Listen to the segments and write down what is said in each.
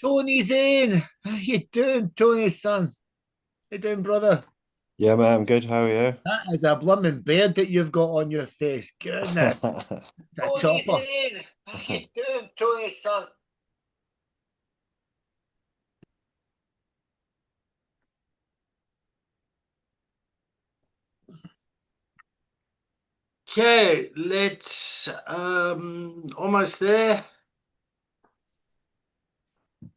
Tony's in. How you doing, Tony's son? How you doing, brother? Yeah, man, I'm good. How are That is a blooming beard that you've got on your face. Goodness. It's a you? Tony's topper. In. How you doing, Tony's son? Okay, let's almost there.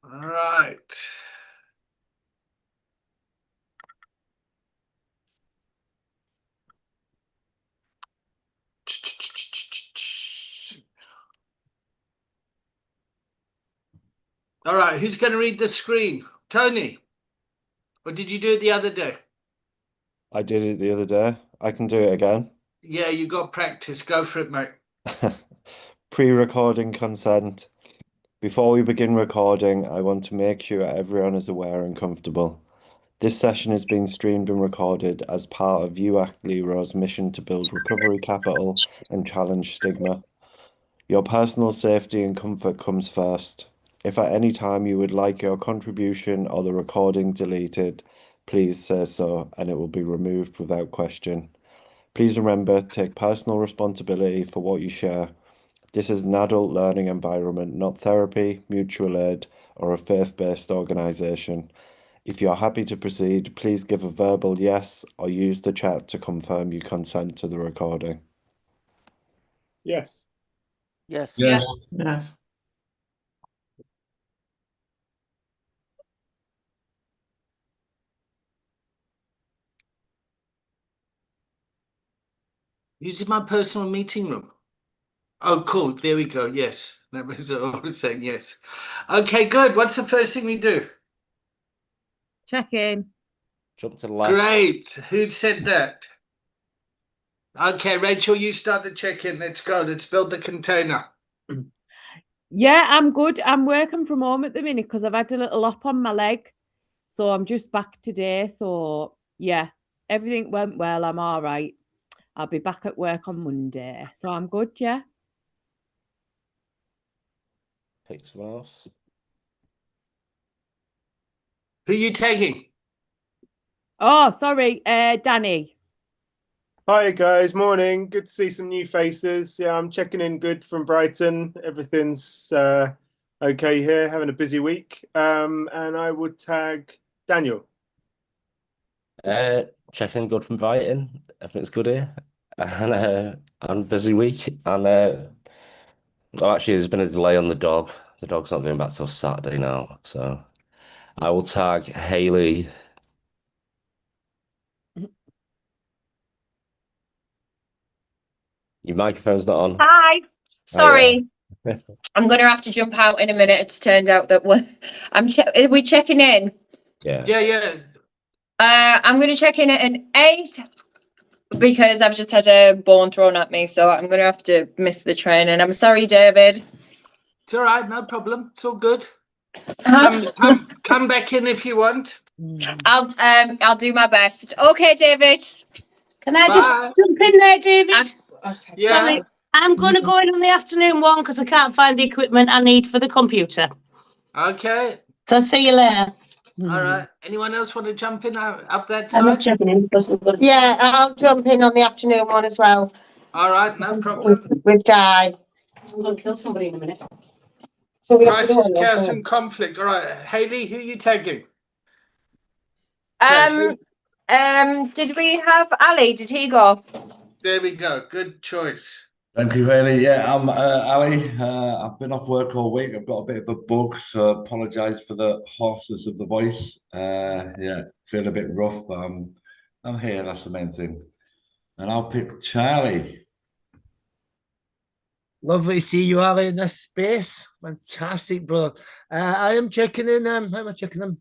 All right. All right, who's going to read the screen? Tony, or did you do it the other day? I did it the other day. I can do it again. Yeah, you got practice. Go for it, mate. Pre-recording consent. Before we begin recording, I want to make sure everyone is aware and comfortable. This session is being streamed and recorded as part of UACT LERO's mission to build recovery capital and challenge stigma. Your personal safety and comfort comes first. If at any time you would like your contribution or the recording deleted, please say so and it will be removed without question. Please remember, take personal responsibility for what you share. This is an adult learning environment, not therapy, mutual aid, or a faith-based organisation. If you're happy to proceed, please give a verbal yes or use the chat to confirm you consent to the recording. Yes. Yes. Yes. Yes. Using my personal meeting room. Oh, cool. There we go. Yes. That was what I was saying. Yes. Okay, good. What's the first thing we do? Check in. Jump to the left. Great. Who said that? Okay, Rachel, you start the check-in. Let's go. Let's build the container. Yeah, I'm good. I'm working from home at the minute because I've had a little op on my leg. So I'm just back today. So yeah, everything went well. I'm all right. I'll be back at work on Monday. So I'm good, yeah. Pick someone else. Who are you taking? Oh, sorry, Danny. Hi guys, morning. Good to see some new faces. Yeah, I'm checking in good from Brighton. Everything's okay here, having a busy week. And I would tag Daniel. Checking good from Brighton. Everything's good here. And busy week. And well, actually, there's been a delay on the dog. The dog's not going back till Saturday now. So I will tag Haley. Your microphone's not on. Hi. Sorry. Oh, yeah. I'm going to have to jump out in a minute. It's turned out that are we checking in? Yeah. Yeah. I'm going to check in at an 8 because I've just had a bone thrown at me, so I'm going to have to miss the train. And I'm sorry, David. It's all right. No problem. It's all good. Huh? Come back in if you want. I'll do my best. Okay, David. Can I Bye. just jump in there, David? Okay. Yeah. Sorry, I'm going to go in on the afternoon one because I can't find the equipment I need for the computer. Okay. So see you later. All right. Anyone else want to jump in up that I'm not side? checking in. Yeah, I'll jump in on the afternoon one as well. All right. No problem. With Di. I'm going to kill somebody in a minute. So we have to Crisis, go chaos, and conflict. All right. Haley, who are you taking? Did we have Ali? Did he go? There we go. Good choice. Thank you, Haley. Yeah, I'm Ali. I've been off work all week. I've got a bit of a bug, so apologise for the hoarseness of the voice. Yeah, feel a bit rough, but I'm here. That's the main thing. And I'll pick Charlie. Lovely to see you, Ali, in this space. Fantastic, brother. I am checking in. How am I checking in?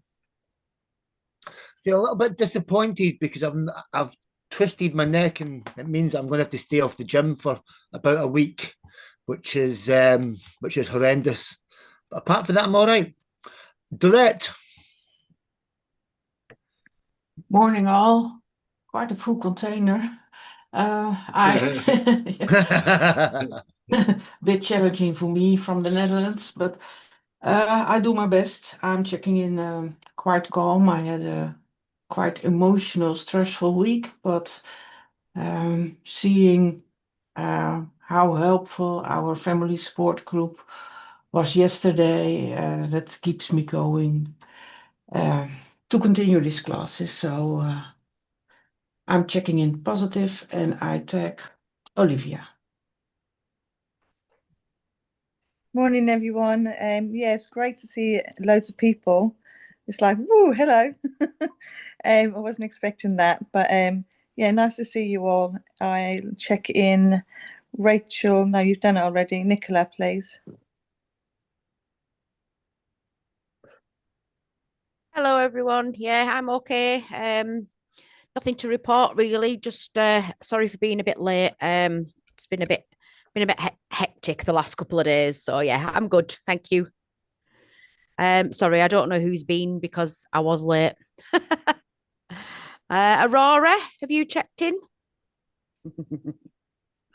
Feel a little bit disappointed because I've twisted my neck, and it means I'm going to have to stay off the gym for about a week, which is horrendous. But apart from that, I'm all right. Dorette. Morning, all. Quite a full container. Bit challenging for me from the Netherlands, but I do my best. I'm checking in quite calm. I had a quite emotional, stressful week, but seeing how helpful our family sport group was yesterday, that keeps me going to continue these classes. So I'm checking in positive and I tag Olivia. Morning, everyone. Yeah, it's great to see loads of people. It's like, woo, hello. I wasn't expecting that, but yeah, nice to see you all. I'll check in. Rachel, no, you've done it already. Nicola, please. Hello, everyone. Yeah, I'm okay. Nothing to report really. Just sorry for being a bit late. It's been a bit hectic the last couple of days. So yeah, I'm good. Thank you. Sorry, I don't know who's been because I was late. Aurora, have you checked in?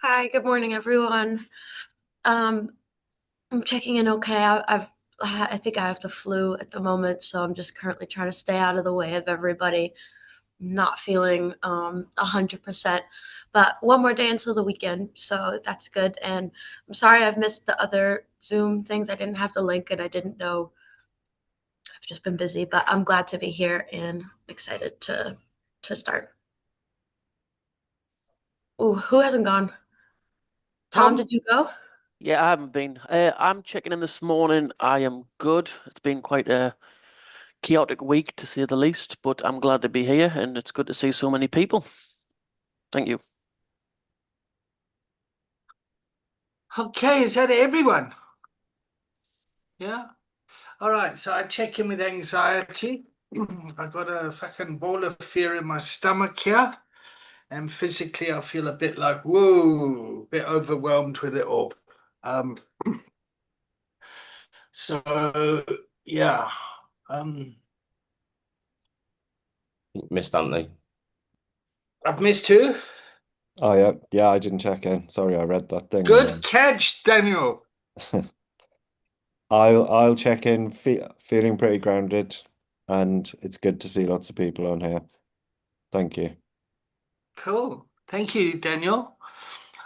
Hi, good morning, everyone. I'm checking in okay. I think I have the flu at the moment, so I'm just currently trying to stay out of the way of everybody. Not feeling 100%, but one more day until the weekend, so that's good. And I'm sorry I've missed the other Zoom things. I didn't have the link and I didn't know. I've just been busy, but I'm glad to be here and excited to start. Oh, who hasn't gone? Tom, did you go? Yeah, I haven't been. I'm checking in this morning. I am good. It's been quite a chaotic week, to say the least, but I'm glad to be here, and it's good to see so many people. Thank you. Okay, is that everyone? Yeah. All right, so I check in with anxiety. I got a fucking ball of fear in my stomach here. And physically, I feel a bit like, whoa, a bit overwhelmed with it all. So, yeah. Missed Anthony. I've missed who? Oh yeah, yeah. I didn't check in. Sorry, I read that thing. Good catch, Daniel. I'll check in. Feeling pretty grounded, and it's good to see lots of people on here. Thank you. Cool. Thank you, Daniel.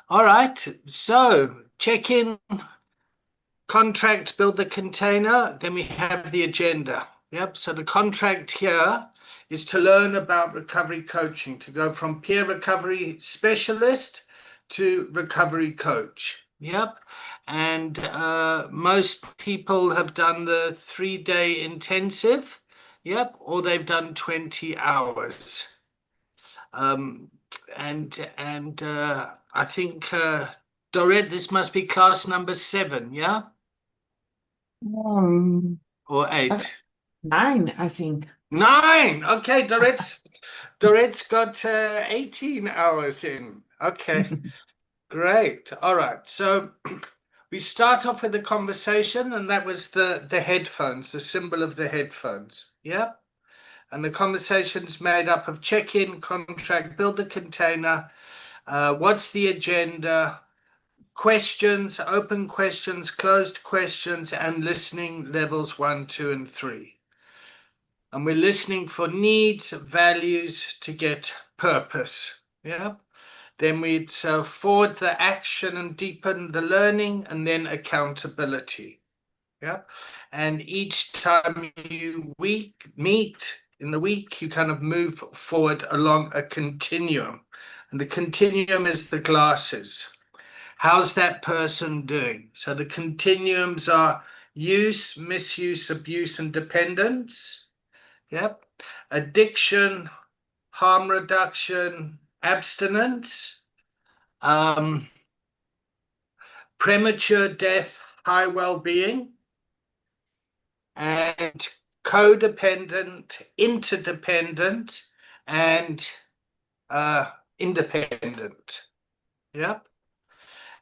All right. So check in, contract, build the container. Then we have the agenda. Yep. So the contract here is to learn about recovery coaching, to go from peer recovery specialist to recovery coach. Yep. And most people have done the 3-day intensive. Yep. Or they've done 20 hours. I think Dorette, this must be class number 7, yeah? Or 8? 9, I think. 9. Okay, Dorette's got 18 hours in. Okay, great. All right. So we start off with a conversation, and that was the headphones, the symbol of the headphones. Yeah. And the conversation's made up of check-in, contract, build the container, what's the agenda, questions, open questions, closed questions, and listening levels 1, 2, and 3. And we're listening for needs, values to get purpose. Yeah. Then we'd forward the action and deepen the learning, and then accountability. Yeah. And each time you meet in the week, you kind of move forward along a continuum. And the continuum is the glasses. How's that person doing? So the continuums are use, misuse, abuse, and dependence. Yep. Addiction, harm reduction, abstinence, premature death, high well-being, and codependent, interdependent, and independent. Yep.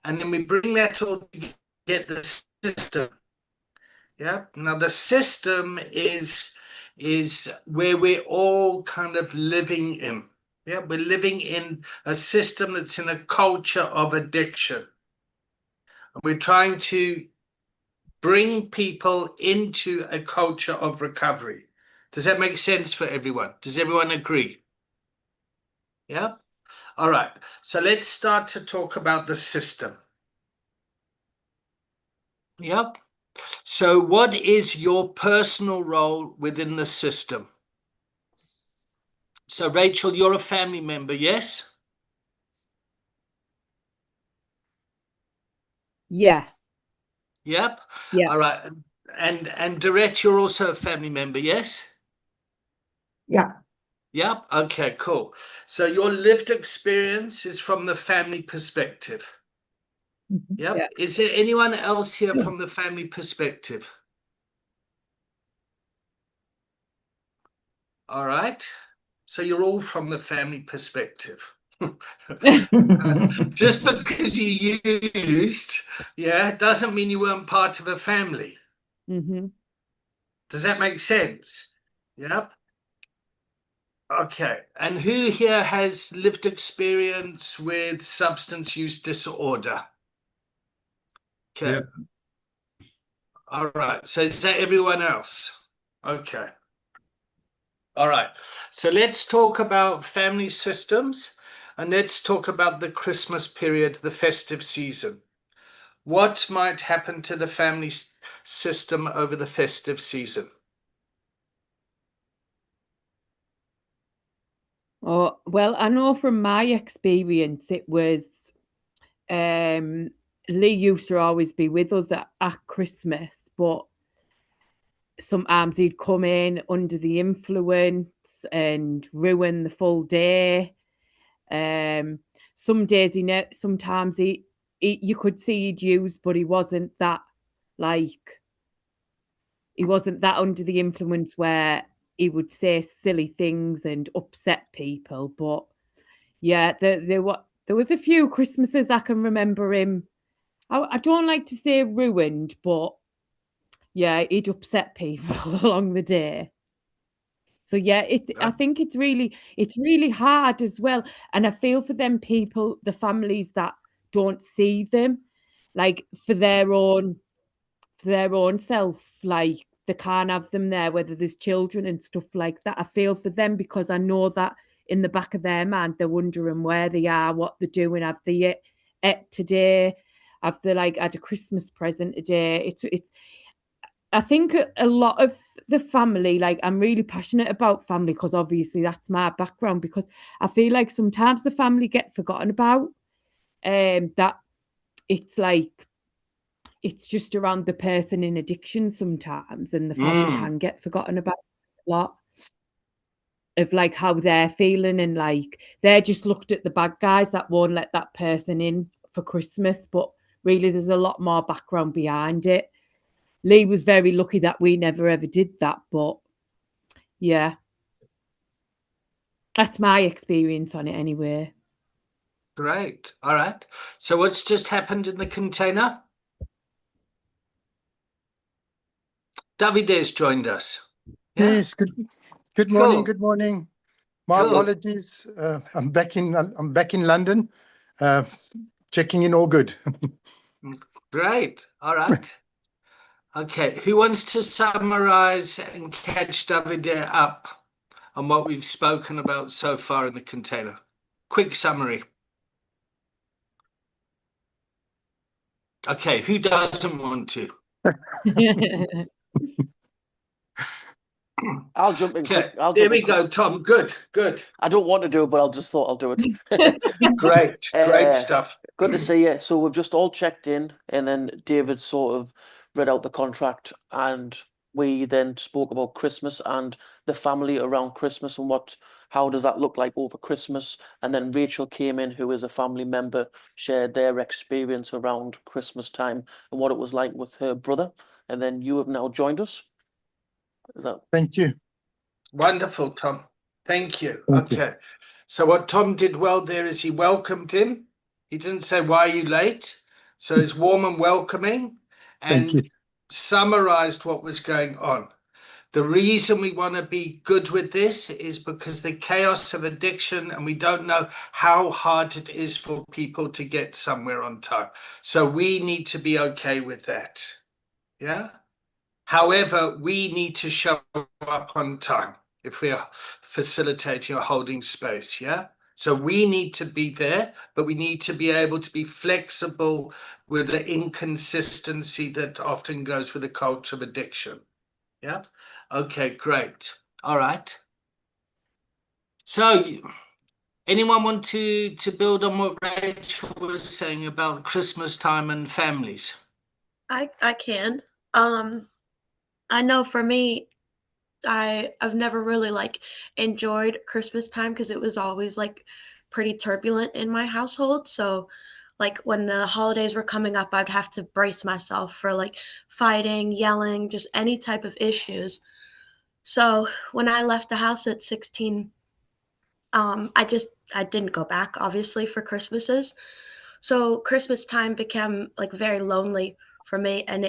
And then we bring that all to get the system. Yeah. Now the system is where we're all kind of living in. Yeah, we're living in a system that's in a culture of addiction. And we're trying to bring people into a culture of recovery. Does that make sense for everyone? Does everyone agree? Yeah? All right. So let's start to talk about the system. Yep. So what is your personal role within the system? So Rachel, you're a family member, yes? Yeah. Yep. Yeah. All right. And Dorette, you're also a family member, yes? Yeah. Yep. Okay, cool. So your lived experience is from the family perspective. Yep. Yeah. Is there anyone else here from the family perspective? All right. So you're all from the family perspective. Just because you used, yeah, doesn't mean you weren't part of a family. Mm-hmm. Does that make sense? Yep. Okay. And who here has lived experience with substance use disorder? Okay. Yeah. All right. So is that everyone else? Okay. All right. So let's talk about family systems and let's talk about the Christmas period, the festive season. What might happen to the family system over the festive season? Oh, well, I know from my experience, it was Lee used to always be with us at Christmas, but sometimes he'd come in under the influence and ruin the full day. Some days sometimes he you could see he'd use, but he wasn't that like he wasn't that under the influence where he would say silly things and upset people. But yeah, there was a few Christmases I can remember him. I don't like to say ruined, but yeah, he'd upset people along the day. So yeah, I think it's really hard as well. And I feel for them people, the families that don't see them, like for their own self, like they can't have them there, whether there's children and stuff like that. I feel for them because I know that in the back of their mind they're wondering where they are, what they're doing, have they ate today? Have they like had a Christmas present today? It's I think a lot of the family, like I'm really passionate about family because obviously that's my background, because I feel like sometimes the family get forgotten about. That it's like it's just around the person in addiction sometimes, and the family can get forgotten about a lot of like how they're feeling, and like they're just looked at the bad guys that won't let that person in for Christmas, but really there's a lot more background behind it. Lee was very lucky that we never ever did that, but yeah, that's my experience on it anyway. Great. All right. So what's just happened in the container? Davide's joined us. Yeah? Yes. Good morning. Cool. Good morning. My Cool. apologies. I'm back in London. Checking in all good. Great. All right. Okay. Who wants to summarize and catch Davide up on what we've spoken about so far in the container? Quick summary. Okay. Who doesn't want to? I'll jump in quick. Okay. There we go, Tom. Good. Good. I don't want to do it, but I'll just thought I'll do it. Great. Great stuff. Good to see you. So we've just all checked in, and then David sort of read out the contract, and we then spoke about Christmas and the family around Christmas and how does that look like over Christmas. And then Rachel came in, who is a family member, shared their experience around Christmas time and what it was like with her brother. And then you have now joined us. Thank you. Wonderful, Tom. Thank you. Thank you. Okay. So what Tom did well there is he welcomed him. He didn't say, "Why are you late?" So it's warm and welcoming and summarized what was going on. The reason we want to be good with this is because the chaos of addiction, and we don't know how hard it is for people to get somewhere on time. So we need to be okay with that. Yeah. However, we need to show up on time if we are facilitating or holding space. Yeah. So we need to be there, but we need to be able to be flexible with the inconsistency that often goes with the culture of addiction. Yeah. Okay, great. All right. So anyone want to build on what Rachel was saying about Christmas time and families? I can. I know for me, I've never really like enjoyed Christmas time because it was always like pretty turbulent in my household. So like when the holidays were coming up, I'd have to brace myself for like fighting, yelling, just any type of issues. So when I left the house at 16, I didn't go back obviously for Christmases. So Christmas time became like very lonely for me, and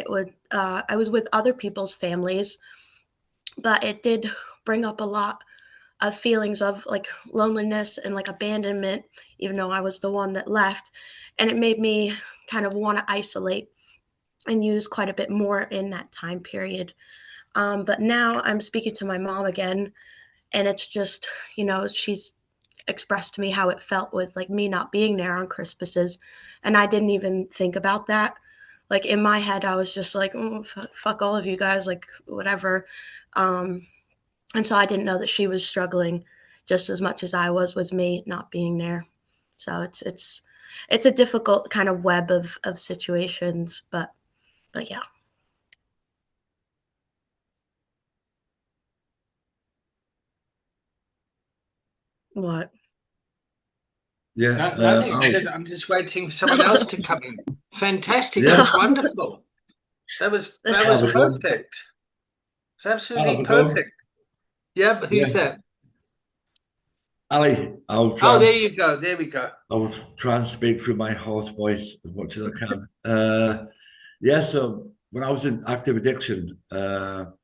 I was with other people's families, but it did bring up a lot of feelings of like loneliness and like abandonment, even though I was the one that left. And it made me kind of want to isolate and use quite a bit more in that time period. But now I'm speaking to my mom again, and it's just, she's expressed to me how it felt with like me not being there on Christmases. And I didn't even think about that. Like in my head, I was just like, oh, fuck all of you guys, like whatever. And so I didn't know that she was struggling just as much as I was with me not being there. So it's a difficult kind of web of situations, but yeah. What? Yeah, Nothing. I'm just waiting for someone else to come in. Fantastic. Yeah. That's wonderful. That was I'll have a go. perfect. It's I'll absolutely have a go. perfect. Yeah, but who's Yeah. that? Ali, I'll Oh, try. there you go. There we go. I'll try and speak through my hoarse voice as much as I can. Yeah, so when I was in active addiction, the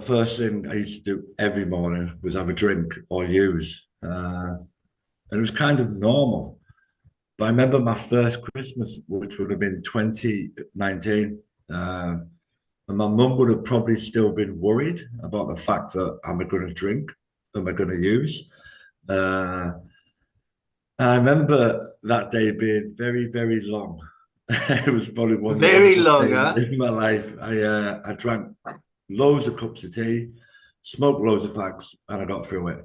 first thing I used to do every morning was have a drink or use. And it was kind of normal. But I remember my first Christmas, which would have been 2019, and my mum would have probably still been worried about the fact that am I going to drink? Am I going to use? I remember that day being very, very long. It was probably one of the Very longest long, days huh? in my life. I drank loads of cups of tea, smoked loads of fags, and I got through it.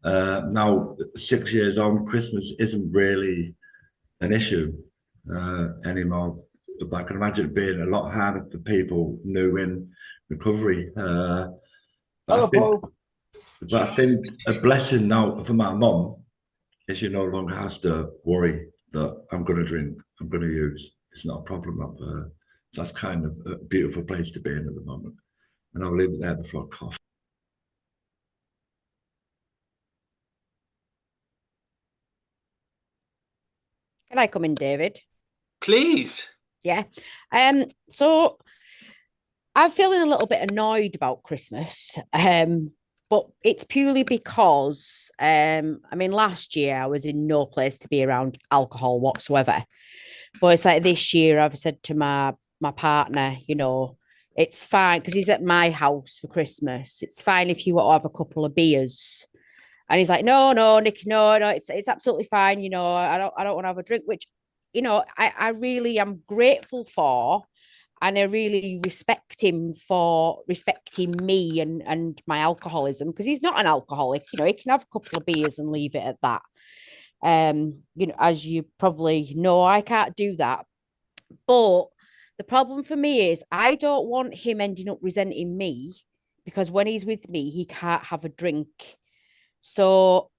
Now, 6 years on, Christmas isn't really an issue anymore. But I can imagine it being a lot harder for people new in recovery. Hello, Paul. But I think a blessing now for my mum is she no longer has to worry that I'm going to drink, I'm going to use. It's not a problem up there. So that's kind of a beautiful place to be in at the moment. And I'll leave it there before I cough. Can I come in, David? Please. Yeah. So I'm feeling a little bit annoyed about Christmas. But it's purely because last year I was in no place to be around alcohol whatsoever. But it's like this year I've said to my partner, it's fine because he's at my house for Christmas. It's fine if you want to have a couple of beers. And he's like, no, Nick, no, it's absolutely fine. I don't want to have a drink, which, I really am grateful for. And I really respect him for respecting me and my alcoholism, because he's not an alcoholic. He can have a couple of beers and leave it at that. As you probably know, I can't do that. But the problem for me is I don't want him ending up resenting me, because when he's with me, he can't have a drink. So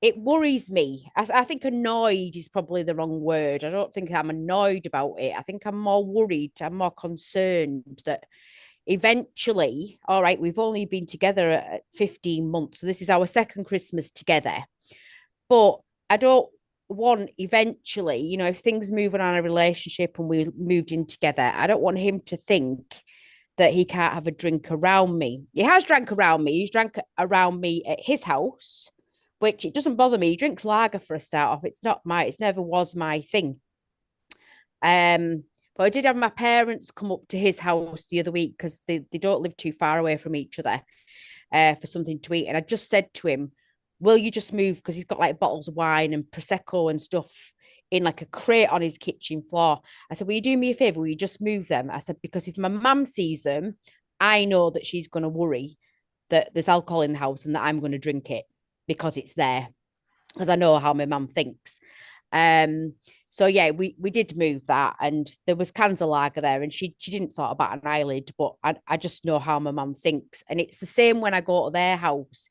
it worries me. I think annoyed is probably the wrong word. I don't think I'm annoyed about it. I think I'm more worried. I'm more concerned that eventually, all right, we've only been together at 15 months. So this is our second Christmas together. But I don't want eventually, if things move on in a relationship and we moved in together, I don't want him to think that he can't have a drink around me. He has drank around me. He's drank around me at his house, which it doesn't bother me. He drinks lager for a start off. It's never was my thing. But I did have my parents come up to his house the other week because they don't live too far away from each other for something to eat. And I just said to him, will you just move? Because he's got like bottles of wine and Prosecco and stuff in like a crate on his kitchen floor. I said, will you do me a favor? Will you just move them? I said, because if my mum sees them, I know that she's going to worry that there's alcohol in the house and that I'm going to drink it because it's there. Because I know how my mum thinks. So yeah, we did move that, and there was cans of lager there, and she didn't sort of bat an eyelid, but I just know how my mum thinks, and it's the same when I go to their house.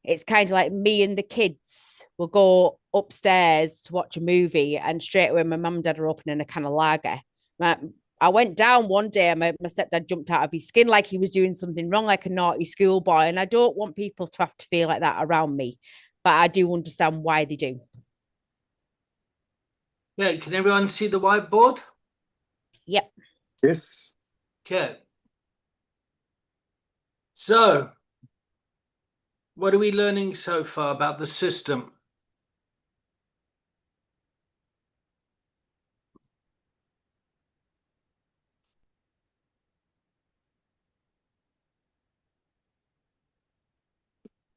It's kind of like me and the kids will go upstairs to watch a movie, and straight away my mum and dad are opening a can of lager. I went down one day and my stepdad jumped out of his skin like he was doing something wrong, like a naughty schoolboy, and I don't want people to have to feel like that around me, but I do understand why they do. Yeah, can everyone see the whiteboard? Yep. Yes. Okay. So, what are we learning so far about the system?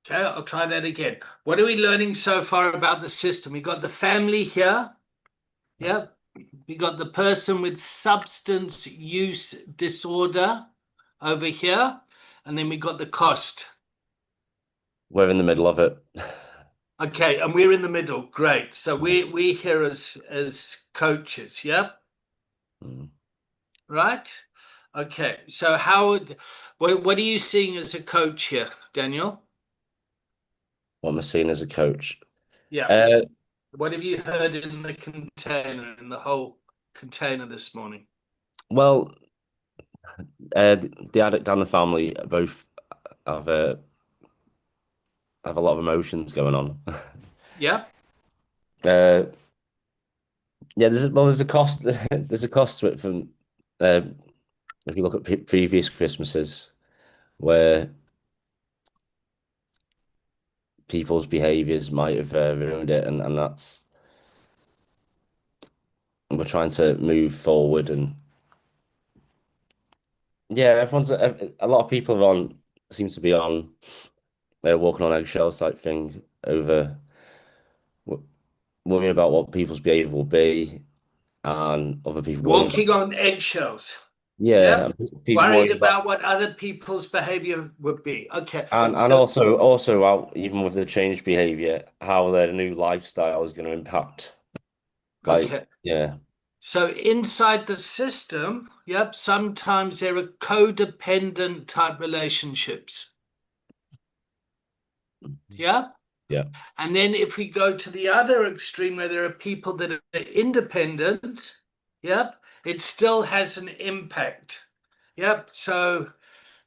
Okay, I'll try that again. What are we learning so far about the system? We got the family here. Yep. We got the person with substance use disorder over here. And then we got the cost. We're in the middle of it. Okay, and we're in the middle. Great. So we're here as coaches, yep? Right? Okay. So what are you seeing as a coach here, Daniel? What am I seeing as a coach? Yeah. What have you heard in the container, in the whole container this morning? Well, the addict and the family both have a lot of emotions going on. Yeah. Yeah, there's a cost. There's a cost to it from if you look at previous Christmases where people's behaviors might have ruined it, and that's we're trying to move forward, and yeah, a lot of people are on seem to be on walking on eggshells type thing over worrying about what people's behavior will be, and other people worrying Walking on eggshells. yeah, people Worried worrying about what other people's behavior would be. Okay. and So also how, even with the changed behavior, how their new lifestyle is going to impact. Like, okay. yeah, So inside the system, yep, sometimes there are codependent type relationships. Yeah. yeah, And then if we go to the other extreme where there are people that are independent, yep, it still has an impact. Yep. So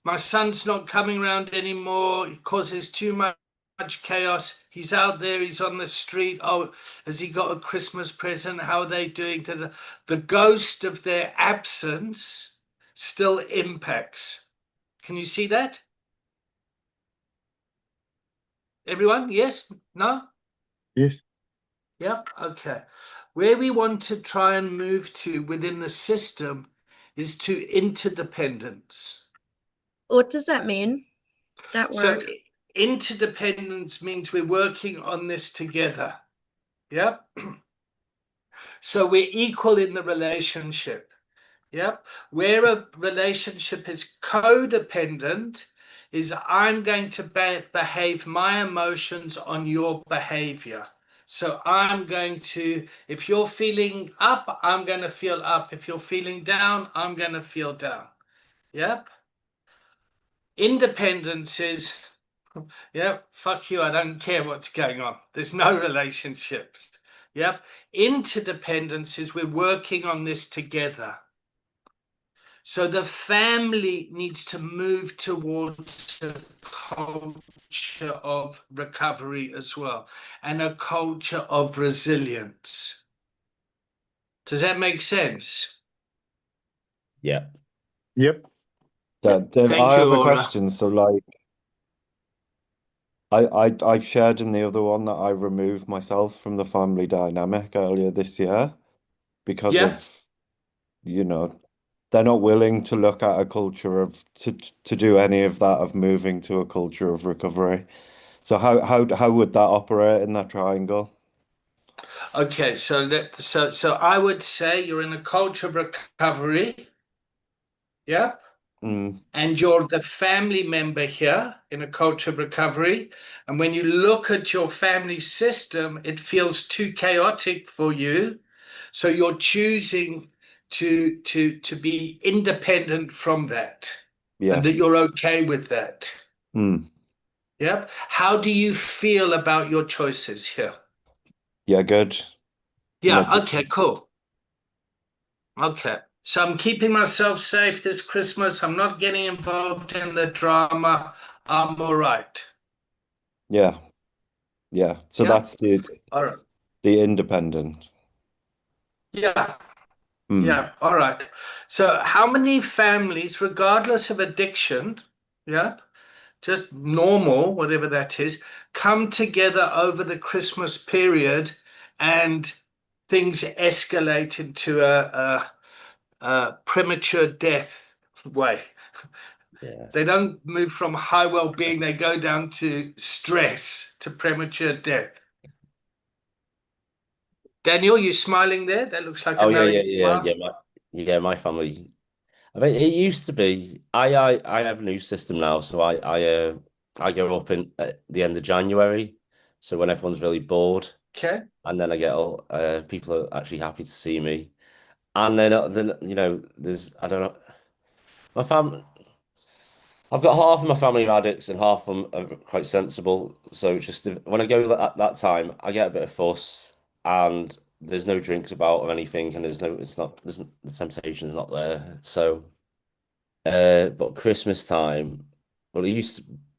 my son's not coming around anymore. It causes too much chaos. He's out there, he's on the street. Oh, has he got a Christmas present? How are they doing? The ghost of their absence still impacts. Can you see that? Everyone? Yes? No? Yes. Yep. Okay. Where we want to try and move to within the system is to interdependence. What does that mean? That So word? interdependence means we're working on this together. Yep. So we're equal in the relationship. Yep. Where a relationship is codependent is I'm going to behave my emotions on your behavior. So I'm going to, if you're feeling up, I'm going to feel up. If you're feeling down, I'm going to feel down. Yep. Independence is, yeah, fuck you, I don't care what's going on. There's no relationships. Yep. Interdependence is we're working on this together. So the family needs to move towards a culture of recovery as well, and a culture of resilience. Does that make sense? yeah. Yep. Then Thank I you, have a Aura. question. So like I shared in the other one that I removed myself from the family dynamic earlier this year because Yeah. of you know, they're not willing to look at a culture of to do any of that of moving to a culture of recovery. So how would that operate in that triangle? Okay, so I would say you're in a culture of recovery. Yep. Mm, And you're the family member here in a culture of recovery. And when you look at your family system, it feels too chaotic for you. So you're choosing to be independent from that, yeah. and that you're okay with that. Mm, Yep. How do you feel about your choices here? yeah, good. No, Yeah, okay, cool. Okay. So I'm keeping myself safe this Christmas. I'm not getting involved in the drama. I'm all right. yeah, yeah. So Yeah. that's the All right. independent. Yeah. Mm, Yeah. All right. So how many families, regardless of addiction, yeah, just normal, whatever that is, come together over the Christmas period and things escalate into a premature death way? Yeah. They don't move from high well-being, they go down to stress, to premature death. Daniel, you smiling there? That looks like a Oh yeah, no. yeah, yeah, yeah. My family. I mean, it used to be. I have a new system now, so I go up in at the end of January, so when everyone's really bored, Okay. and then I get all people are actually happy to see me, and then there's I don't know my fam. I've got half of my family are addicts and half of them are quite sensible. So just when I go at that time, I get a bit of fuss and there's no drinks about or anything, and the temptation is not there. So, but Christmas time, well,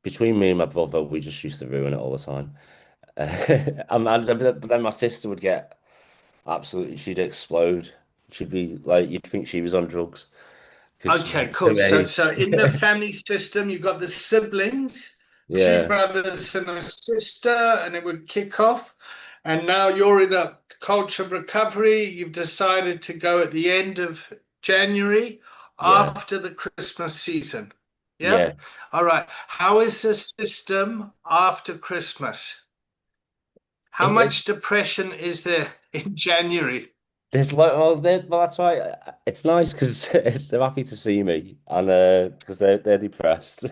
between me and my brother, we just used to ruin it all the time. But then my sister would get absolutely, she'd explode. She'd be like, you'd think she was on drugs because she's Okay, like cool. So, 2 so in the family system, you've got the siblings, two Yeah, brothers and a sister, and it would kick off. And now you're in a culture of recovery. You've decided to go at the end of January yeah, after the Christmas season. yeah. Yep. All right. How is the system after Christmas? How It, much depression is there in January? There's like, well, that's why it's nice because they're happy to see me, and because they're depressed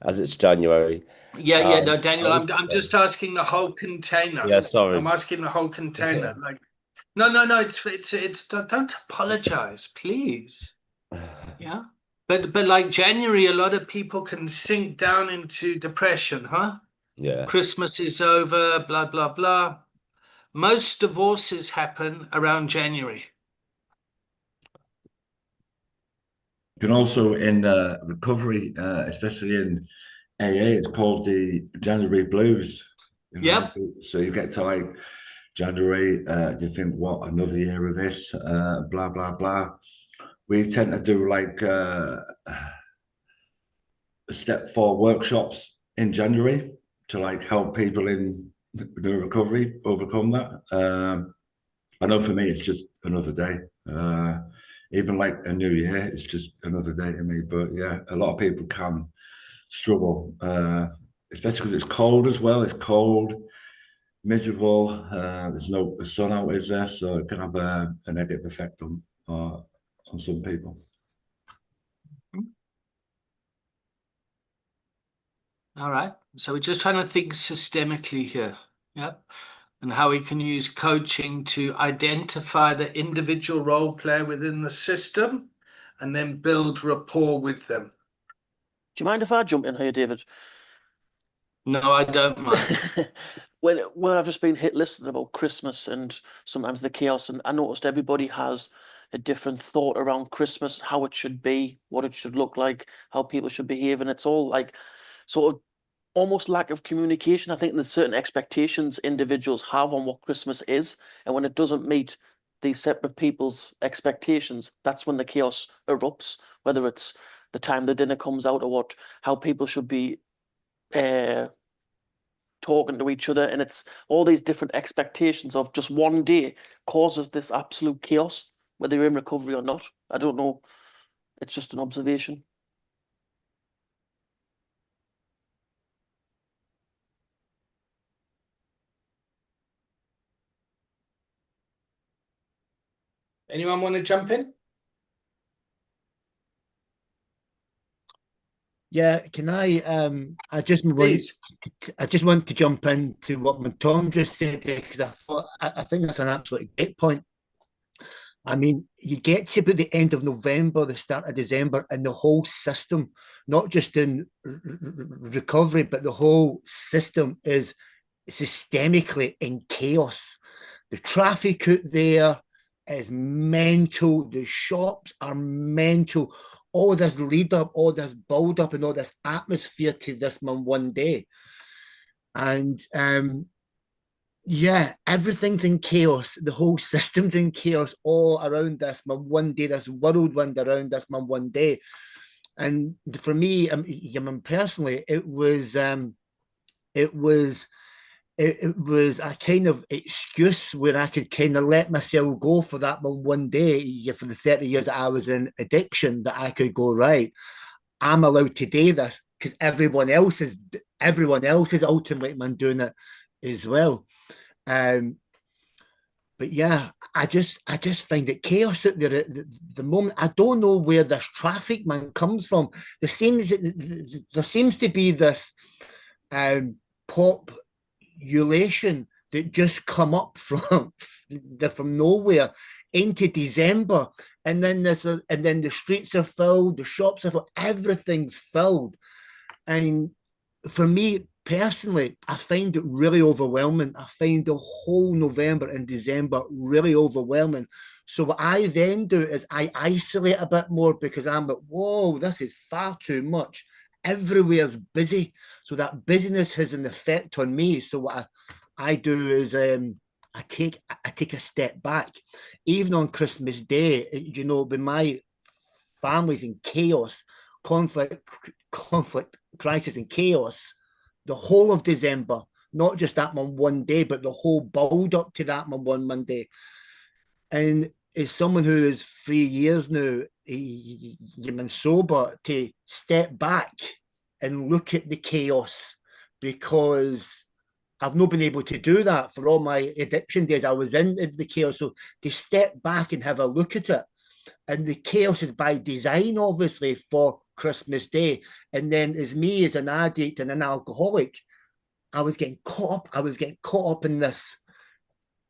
as it's January. Yeah, yeah, no, I Daniel, would I'm say, just asking the whole container. yeah, I'm sorry. asking the whole container. Like, no, it's don't apologize, please. Yeah. But like January, a lot of people can sink down into depression, huh? Yeah, Christmas is over, blah, blah, blah. Most divorces happen around January. You can also in recovery, especially in AA, it's called the January blues. You know, Yep. so you get to like January, you think, what, another year of this, blah blah blah. We tend to do like step 4 workshops in January to like help people in the recovery overcome that. I know for me, it's just another day. Even like a new year, it's just another day to me. But yeah, a lot of people can struggle, especially because it's cold as well. It's cold, miserable. There's no the sun out, is there? So it can have a negative effect on some people. All right. So we're just trying to think systemically here. Yep. And how we can use coaching to identify the individual role player within the system and then build rapport with them. Do you mind if I jump in here, David? No, I don't mind. When I've just been hit listening about Christmas and sometimes the chaos, and I noticed everybody has a different thought around Christmas, how it should be, what it should look like, how people should behave, and it's all like sort of almost lack of communication. I think there's certain expectations individuals have on what Christmas is, and when it doesn't meet these separate people's expectations, that's when the chaos erupts. Whether it's the time the dinner comes out or how people should be talking to each other, and it's all these different expectations of just one day causes this absolute chaos. whether you're in recovery or not. I don't know. It's just an observation. Anyone want to jump in? Yeah, can I? I just want to jump into what Tom just said there, because I think that's an absolutely great point. I mean, you get to about the end of November, the start of December, and the whole system, not just in recovery, but the whole system is systemically in chaos. The traffic out there is mental. The shops are mental. All this lead up, all this build up, and all this atmosphere to this one day. And yeah, everything's in chaos. The whole system's in chaos all around this one day, this whirlwind around this one day. And for me, personally, it was a kind of excuse where I could kind of let myself go for that one day, for the 30 years that I was in addiction, that I could go, right, I'm allowed to do this because everyone else is ultimately doing it as well. But yeah, I just find it chaos out there at the moment. I don't know where this traffic comes from. There seems to be this population that just come up from nowhere into December, and then the streets are filled, the shops are filled, everything's filled. And for me personally, I find it really overwhelming. I find the whole November and December really overwhelming. So what I then do is I isolate a bit more, because I'm like, whoa, this is far too much. Everywhere's busy. So that busyness has an effect on me. So what I do is I take a step back. Even on Christmas Day, when my family's in chaos, conflict, crisis, and chaos, the whole of December, not just that one day, but the whole build up to that one Monday. And as someone who is 3 years now, you've been sober, to step back and look at the chaos, because I've not been able to do that for all my addiction days. I was in the chaos. So to step back and have a look at it, and the chaos is by design, obviously, for Christmas Day. And then as me, as an addict and an alcoholic, I was getting caught up in this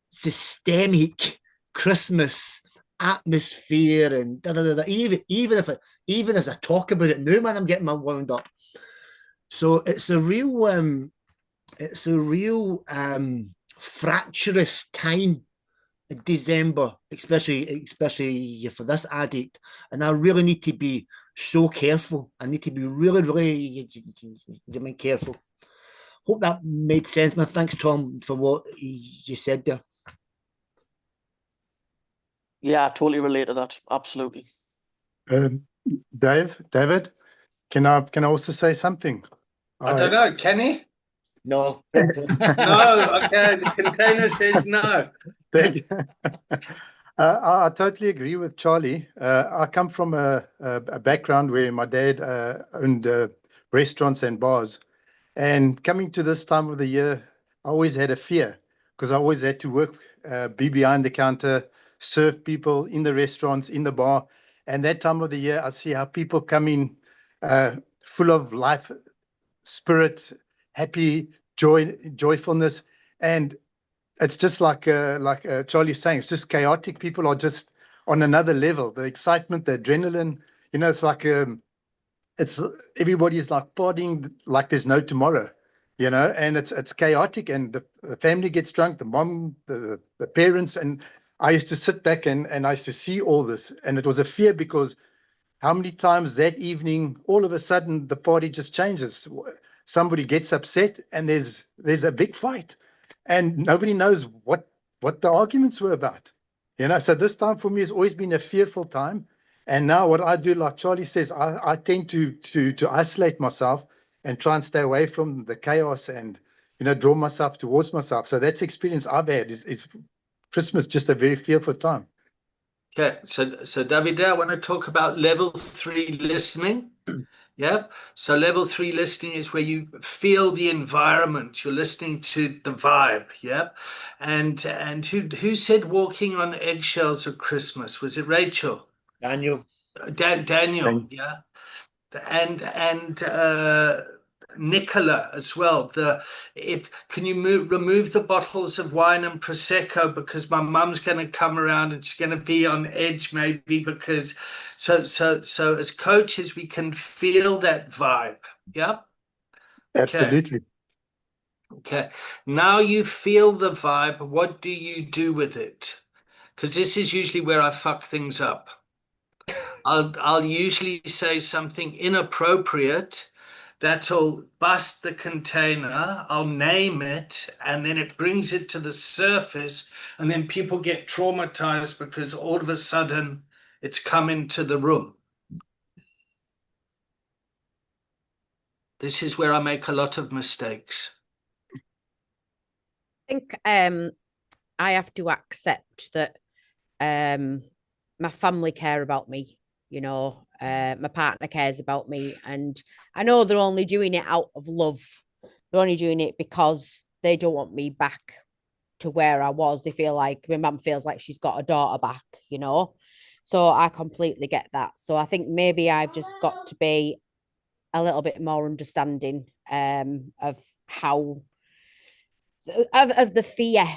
systemic Christmas atmosphere, and even as I talk about it now, man, I'm getting my wound up. So it's a real fractious time, December, especially for this addict, and I really need to be so careful. I need to be really careful. Hope that made sense, man. Thanks, Tom, for what you said there. Yeah, I totally relate to that. Absolutely. David, can I also say something? I don't know, Kenny. No. No, okay. The container says no. I totally agree with Charlie. I come from a background where my dad owned restaurants and bars. And coming to this time of the year, I always had a fear, because I always had to work, be behind the counter, serve people in the restaurants, in the bar. And that time of the year, I see how people come in full of life, spirit, happy, joyfulness. And it's just like Charlie's saying, it's just chaotic. People are just on another level. The excitement, the adrenaline, it's like it's everybody's like partying like there's no tomorrow, and it's chaotic, and the family gets drunk, the mom, the parents, and I used to sit back and I used to see all this, and it was a fear, because how many times that evening, all of a sudden, the party just changes. Somebody gets upset, and there's a big fight, and nobody knows what the arguments were about. So this time for me has always been a fearful time. And now what I do, like Charlie says, I tend to isolate myself and try and stay away from the chaos, and draw myself towards myself. So that's the experience I've had. Is Christmas just a very fearful time. Okay, so Davide, I want to talk about level 3 listening. Yep. So level 3 listening is where you feel the environment. You're listening to the vibe. Yep. And who said walking on eggshells at Christmas? Was it Rachel? Daniel. Daniel. Yeah. And Nicola as well. Can you remove the bottles of wine and prosecco, because my mum's going to come around and she's going to be on edge maybe, because so as coaches we can feel that vibe. Yeah. Absolutely. Okay. Now you feel the vibe. What do you do with it? Because this is usually where I fuck things up. I'll usually say something inappropriate that'll bust the container. I'll name it, and then it brings it to the surface, and then people get traumatized because all of a sudden it's come into the room. This is where I make a lot of mistakes. I think I have to accept that my family care about me, you know, my partner cares about me, and I know they're only doing it out of love. They're only doing it because they don't want me back to where I was. They feel like my mum feels like she's got a daughter back, you know. So I completely get that. So I think maybe I've just got to be a little bit more understanding of how of the fear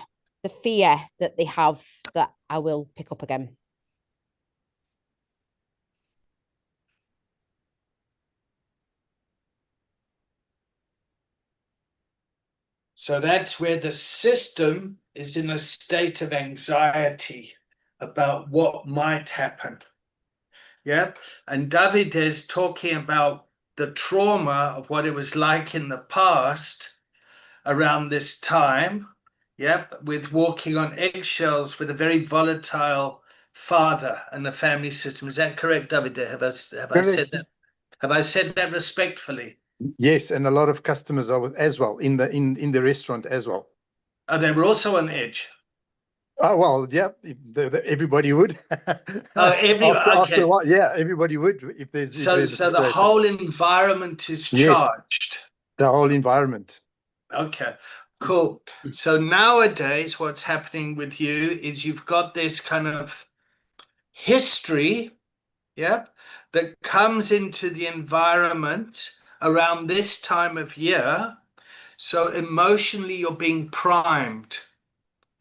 that they have that I will pick up again. So that's where the system is in a state of anxiety about what might happen. Yeah. And David is talking about the trauma of what it was like in the past around this time. Yep. With walking on eggshells with a very volatile father and the family system. Is that correct, David? Have I said that? Have I said that respectfully? Yes, and a lot of customers are as well in the restaurant as well. Oh, they were also on edge. Oh well, yeah, everybody would. After a while, yeah, everybody would if there's So the whole environment is charged. The whole environment. Okay, cool. So nowadays, what's happening with you is you've got this kind of history, yeah, that comes into the environment around this time of year. So emotionally, you're being primed.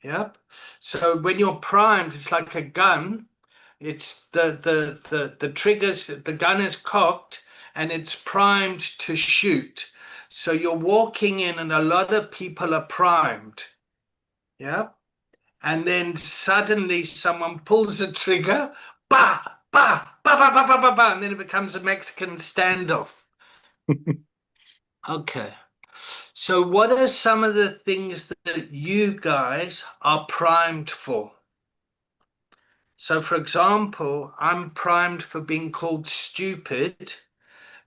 Yep. So when you're primed, it's like a gun. It's the triggers, the gun is cocked and it's primed to shoot. So you're walking in and a lot of people are primed. Yeah. And then suddenly someone pulls the trigger, bah, bah, bah, bah, bah, bah, bah, bah, and then it becomes a Mexican standoff. Okay. So what are some of the things that you guys are primed for? So, for example, I'm primed for being called stupid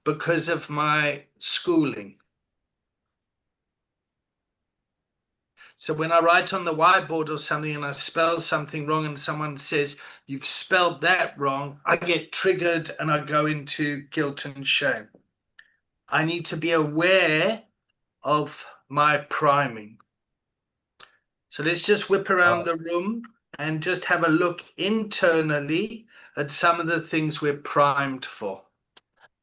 because of my schooling. So when I write on the whiteboard or something and I spell something wrong and someone says, you've spelled that wrong, I get triggered and I go into guilt and shame. I need to be aware of my priming. So let's just whip around the room and just have a look internally at some of the things we're primed for.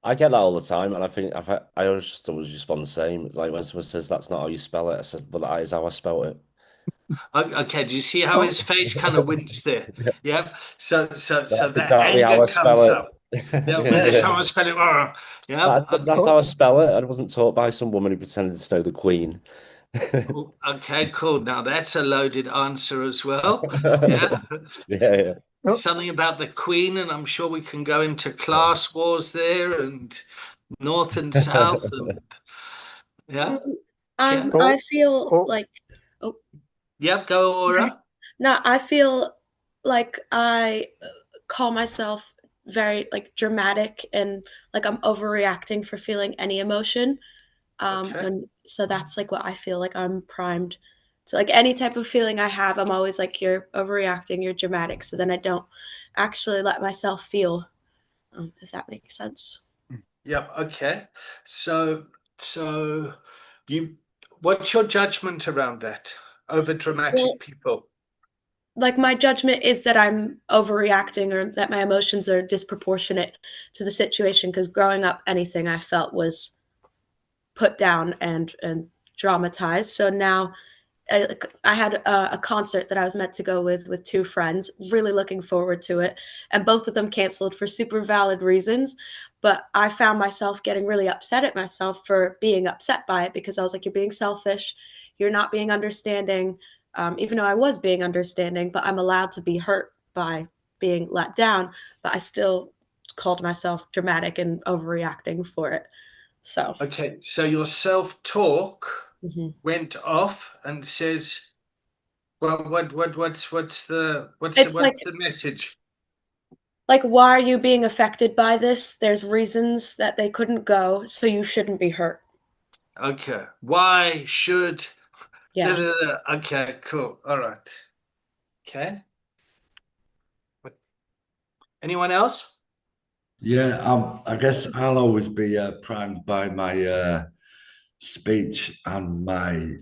I get that all the time, and I think I always respond the same. It's like when someone says that's not how you spell it, I said, "But that is how I spell it." Okay, do you see how his face kind of winced there? Yeah. So That's that exactly how anger I spell comes it. up. Yeah, when someone's spelling, yeah. That's how I spell it. I wasn't taught by some woman who pretended to know the Queen. Okay, cool. Now that's a loaded answer as well. Yeah. Yeah. Something about the Queen, and I'm sure we can go into class wars there and North and South, and yeah. I feel like, Yep, go Aura. No, I feel like I call myself very like dramatic and like I'm overreacting for feeling any emotion. So that's like what I feel like I'm primed So like any type of feeling I have, I'm always like, you're overreacting, you're dramatic. So then I don't actually let myself feel, if that makes sense. Yeah. Okay. So what's your judgment around that? Over dramatic Well, people. like my judgment is that I'm overreacting or that my emotions are disproportionate to the situation, because growing up, anything I felt was put down and dramatized. So now I had a concert that I was meant to go with two friends, really looking forward to it, and both of them canceled for super valid reasons. But I found myself getting really upset at myself for being upset by it, because I was like, you're being selfish, you're not being understanding, even though I was being understanding, but I'm allowed to be hurt by being let down. But I still called myself dramatic and overreacting for it. So Okay, so your self-talk Mhm. went off and says, well, what's the It's like message? Like, why are you being affected by this? There's reasons that they couldn't go, so you shouldn't be hurt. Okay, why should? Yeah. Okay, cool. All right. Okay. Anyone else? Yeah, I guess I'll always be primed by my speech and my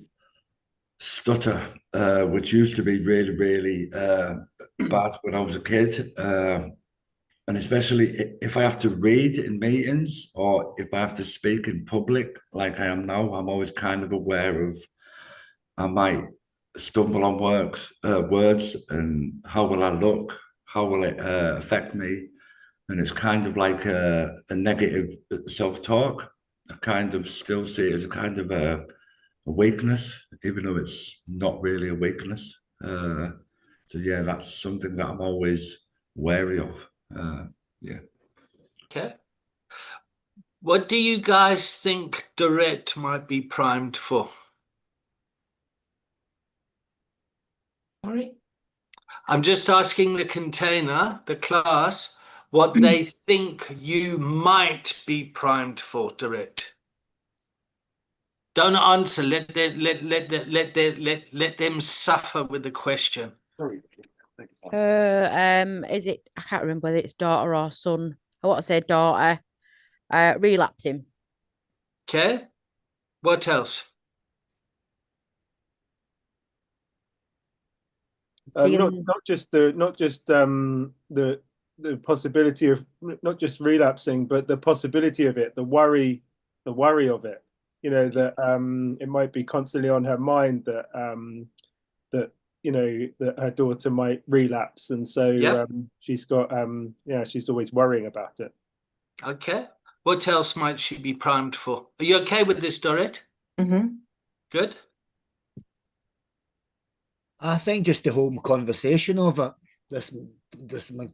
stutter, which used to be really, really bad when I was a kid. And especially if I have to read in meetings or if I have to speak in public like I am now, I'm always kind of aware of I might stumble on words, and how will I look? How will it affect me? And it's kind of like a negative self-talk. I kind of still see it as a kind of a weakness, even though it's not really a weakness. So yeah, that's something that I'm always wary of. Yeah. Okay. What do you guys think Dorette might be primed for? Sorry? I'm just asking the container, the class, what they think you might be primed for, Dorette. Don't answer. Let them suffer with the question. Is it? I can't remember whether it's daughter or son. I want to say daughter. Relapsing. Okay. What else? Dealing. Not just the possibility of not just relapsing, but the possibility of it, the worry of it. You know that it might be constantly on her mind that that that her daughter might relapse, and so Yep. she's got she's always worrying about it. Okay. What else might she be primed for? Are you okay with this, Dorette? Mm-hmm. Good. I think just the whole conversation of it, this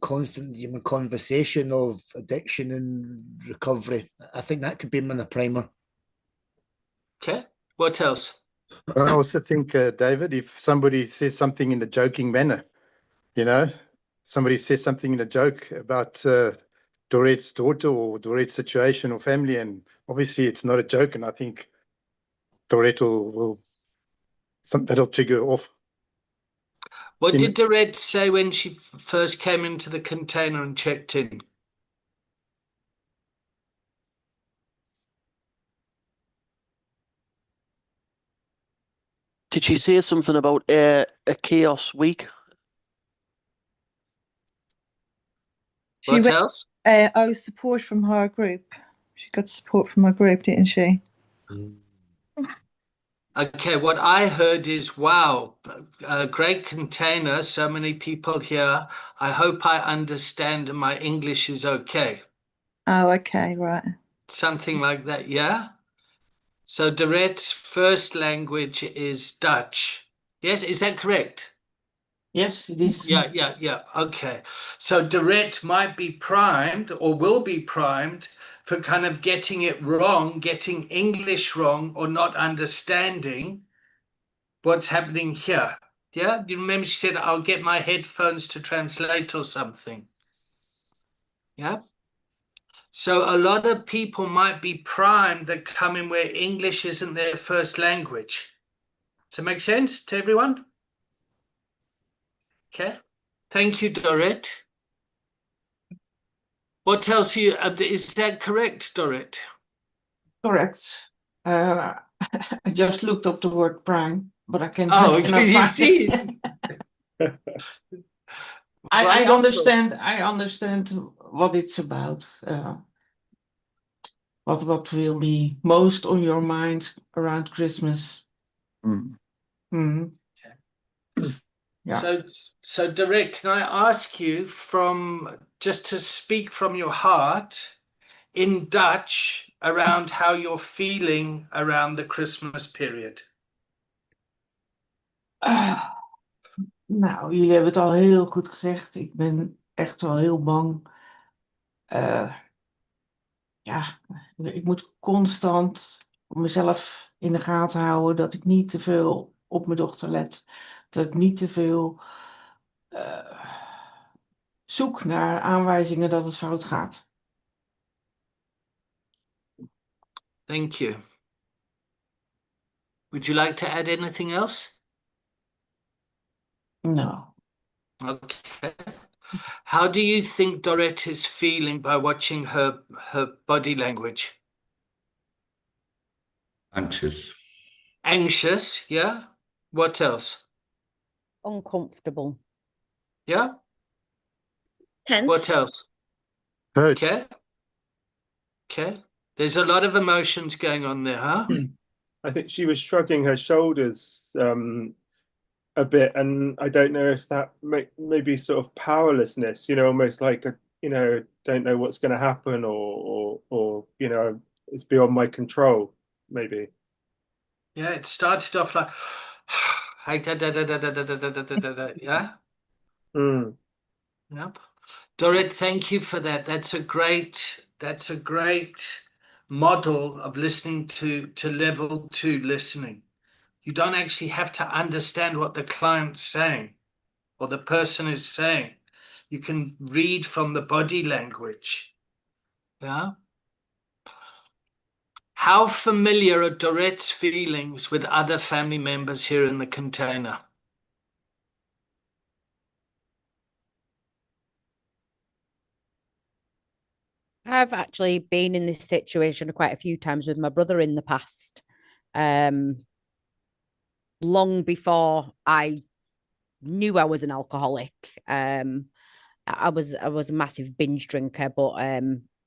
constant conversation of addiction and recovery. I think that could be my primer. Okay. What else? I also think, David, if somebody says something in a joking manner, somebody says something in a joke about Doret's daughter or Doret's situation or family, and obviously it's not a joke, and I think Dorette will that'll trigger off. What did Dorette say when she first came into the container and checked in? Did she say something about a chaos week? She What went, else? support from her group. She got support from her group, didn't she? Okay, what I heard is, wow, a great container, so many people here. I hope I understand and my English is okay. Oh, okay, right. Something like that, yeah? So Dorette's first language is Dutch. Yes, is that correct? Yes, it is. Yeah. Okay. So Dorette might be primed or will be primed for kind of getting it wrong, getting English wrong, or not understanding what's happening here. Yeah, you remember she said, I'll get my headphones to translate or something. Yeah. So a lot of people might be primed that come in where English isn't their first language. Does it make sense to everyone? Okay. Thank you, Dorrit. What else you is that correct, Dorrit? Correct. I just looked up the word prime, but I Oh, cannot you find see. I Wonderful. I understand what it's about. What will be most on your mind around Christmas? Mhm. Yeah. So Dorrit, can I ask you just to speak from your heart in Dutch around how you're feeling around the Christmas period? Nou, jullie hebben het al heel goed gezegd. Ik ben echt wel heel bang. Ja, ik moet constant mezelf in de gaten houden dat ik niet te veel op mijn dochter let. Dat ik niet te veel zoek naar aanwijzingen dat het fout gaat. Thank you. Would you like to add anything else? No. Okay. How do you think Dorrit is feeling by watching her body language? Anxious. Anxious, yeah. What else? Uncomfortable. Yeah. Tense. What else? Hurt. Okay. Okay. There's a lot of emotions going on there, huh? I think she was shrugging her shoulders a bit, and I don't know if that maybe sort of powerlessness, almost like don't know what's going to happen, or it's beyond my control, maybe. Yeah, it started off like yeah. Yep. Dorrit, thank you for that. That's a great model of listening to level 2 listening. You don't actually have to understand what the client's saying or the person is saying. You can read from the body language. Yeah. How familiar are Dorrit's feelings with other family members here in the container? I've actually been in this situation quite a few times with my brother in the past. Long before I knew I was an alcoholic. I was a massive binge drinker, but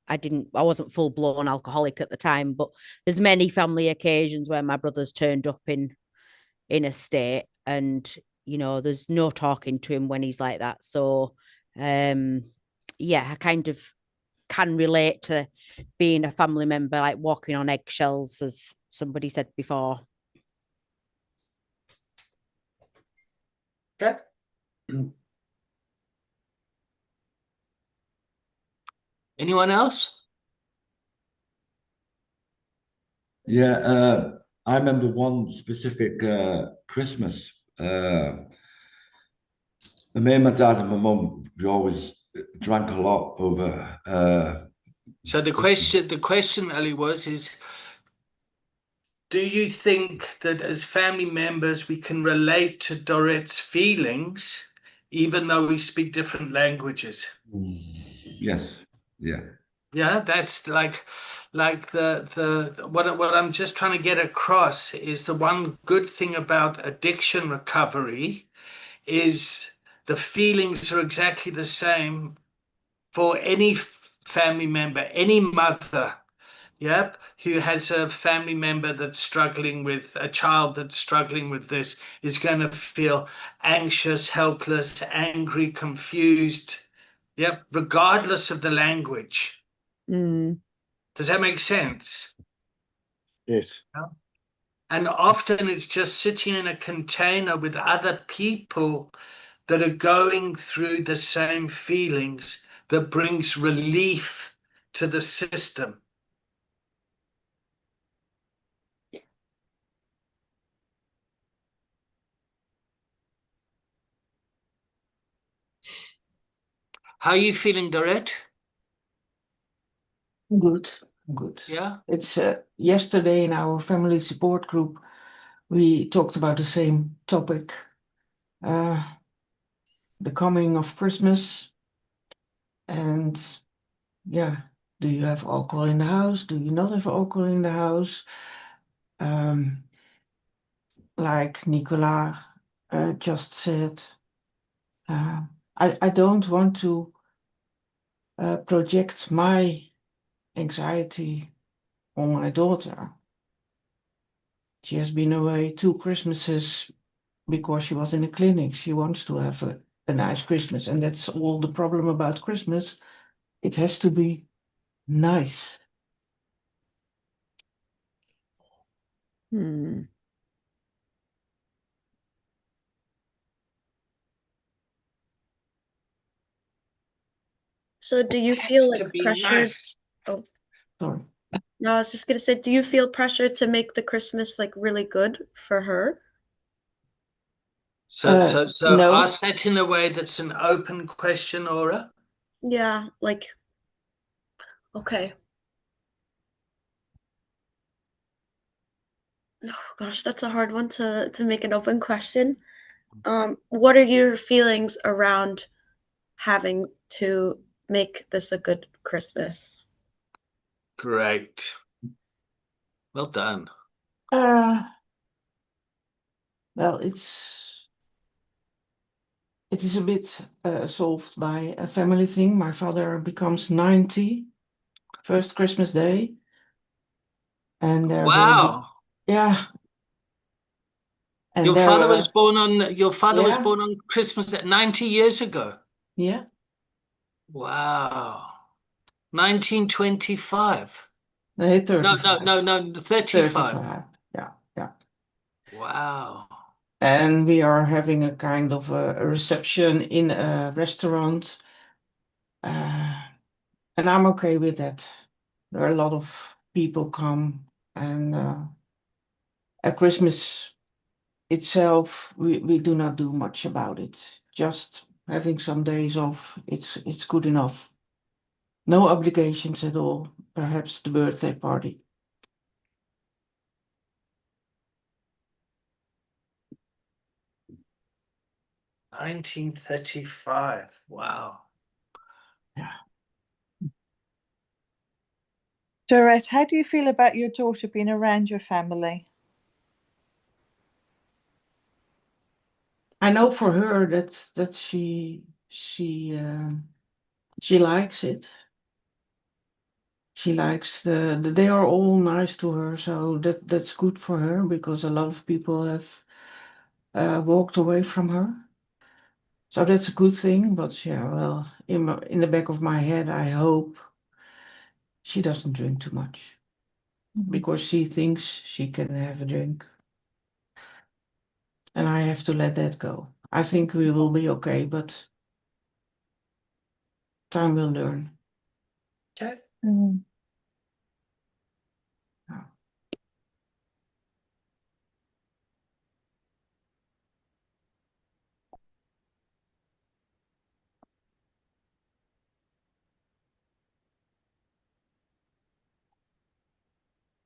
I wasn't full blown alcoholic at the time. But there's many family occasions where my brother's turned up in a state, and there's no talking to him when he's like that. So yeah, I kind of can relate to being a family member, like walking on eggshells, as somebody said before. Okay. Anyone else? Yeah, I remember one specific Christmas. Me and my dad and my mum, we always drank a lot over. So the question, Ali, is do you think that as family members we can relate to Dorrit's feelings even though we speak different languages? Yes. Yeah. Yeah, that's like the what I'm just trying to get across is the one good thing about addiction recovery is the feelings are exactly the same for any family member, any mother, yep, who has a family member that's struggling with a child that's struggling with this is going to feel anxious, helpless, angry, confused, yep, regardless of the language. Does that make sense? Yes. Yeah. And often it's just sitting in a container with other people that are going through the same feelings that brings relief to the system. How are you feeling, Dorrit? Good. Yeah. It's yesterday in our family support group. we talked about the same topic, the coming of Christmas. And yeah, do you have alcohol in the house? Do you not have alcohol in the house? Like Nicola just said, I don't want to project my anxiety on my daughter. She has been away 2 Christmases because she was in a clinic. She wants to have a nice Christmas, and that's all the problem about Christmas. It has to be nice. Hmm. So do you Has feel like to be pressured? nice. Oh, Sorry. no, I was just gonna say, do you feel pressured to make the Christmas like really good for her? So No. ask that in a way that's an open question, Aura. Yeah, like, okay. Oh gosh, that's a hard one to make an open question. What are your feelings around having to make this a good Christmas? Great. Well done. Well, it is a bit solved by a family thing. My father becomes 90 first Christmas Day, and there will be, Wow. yeah. And Your there father was born yeah. on Christmas at 90 years ago. Yeah. Wow. 1925. No, No, 35. 35. 35. Yeah, yeah. Wow. And we are having a kind of a reception in a restaurant. And I'm okay with that. There are a lot of people come, and at Christmas itself, we do not do much about it. Just having some days off, it's good enough. No obligations at all. Perhaps the birthday party. – 1935. Wow. Dorette, how do you feel about your daughter being around your family? I know for her that she likes it. She likes they are all nice to her, so that's good for her, because a lot of people have walked away from her. So that's a good thing. But yeah, well, in the back of my head, I hope she doesn't drink too much, because she thinks she can have a drink, and I have to let that go. I think we will be okay, but time will learn. Okay.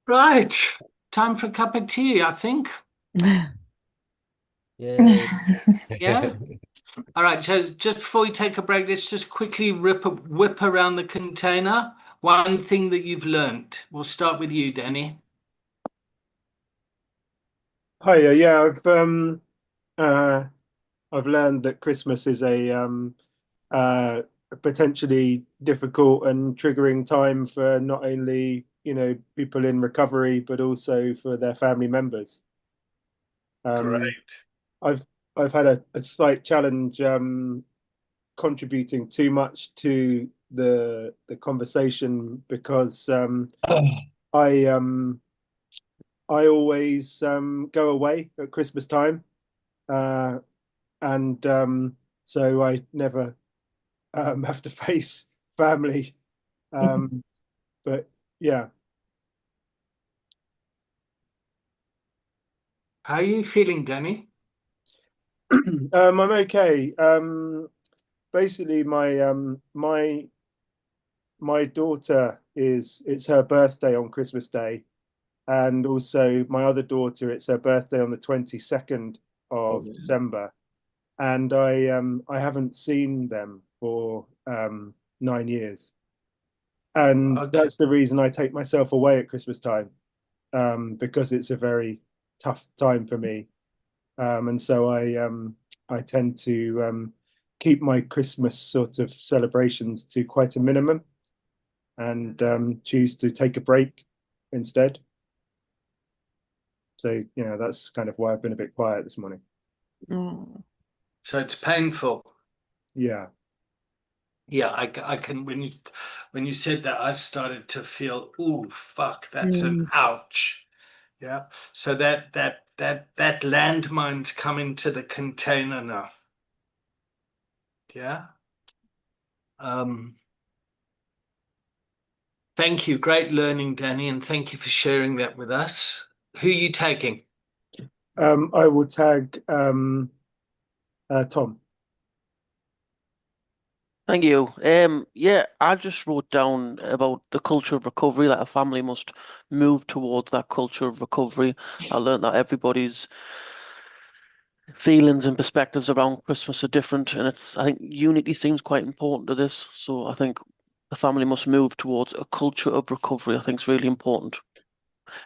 Right. Time for a cup of tea, I think. Yeah. Yeah. All right. So just before we take a break, let's just quickly whip around the container. One thing that you've learnt. We'll start with you, Danny. Hiya, yeah, I've learned that Christmas is a potentially difficult and triggering time for not only, people in recovery, but also for their family members. Great. I've had a slight challenge contributing too much to the conversation, because I always go away at Christmas time, and so I never have to face family. But yeah. How are you feeling, Danny? I'm okay. Basically, my daughter it's her birthday on Christmas Day, and also my other daughter, it's her birthday on the 22nd of Oh. December, and I haven't seen them for 9 years, and Okay. that's the reason I take myself away at Christmas time, because it's a very tough time for me, and so I tend to keep my Christmas sort of celebrations to quite a minimum, and choose to take a break instead. So, you know, that's kind of why I've been a bit quiet this morning. Oh. So it's painful. Yeah. Yeah, I can, when you said that, I started to feel, ooh, fuck, that's an ouch. Yeah. So that landmine's come into the container now. Yeah. Thank you. Great learning, Danny, and thank you for sharing that with us. Who are you tagging? I will tag Tom. Thank you. Yeah, I just wrote down about the culture of recovery, that a family must move towards that culture of recovery. I learned that everybody's feelings and perspectives around Christmas are different, and I think unity seems quite important to this. So I think the family must move towards a culture of recovery. I think it's really important.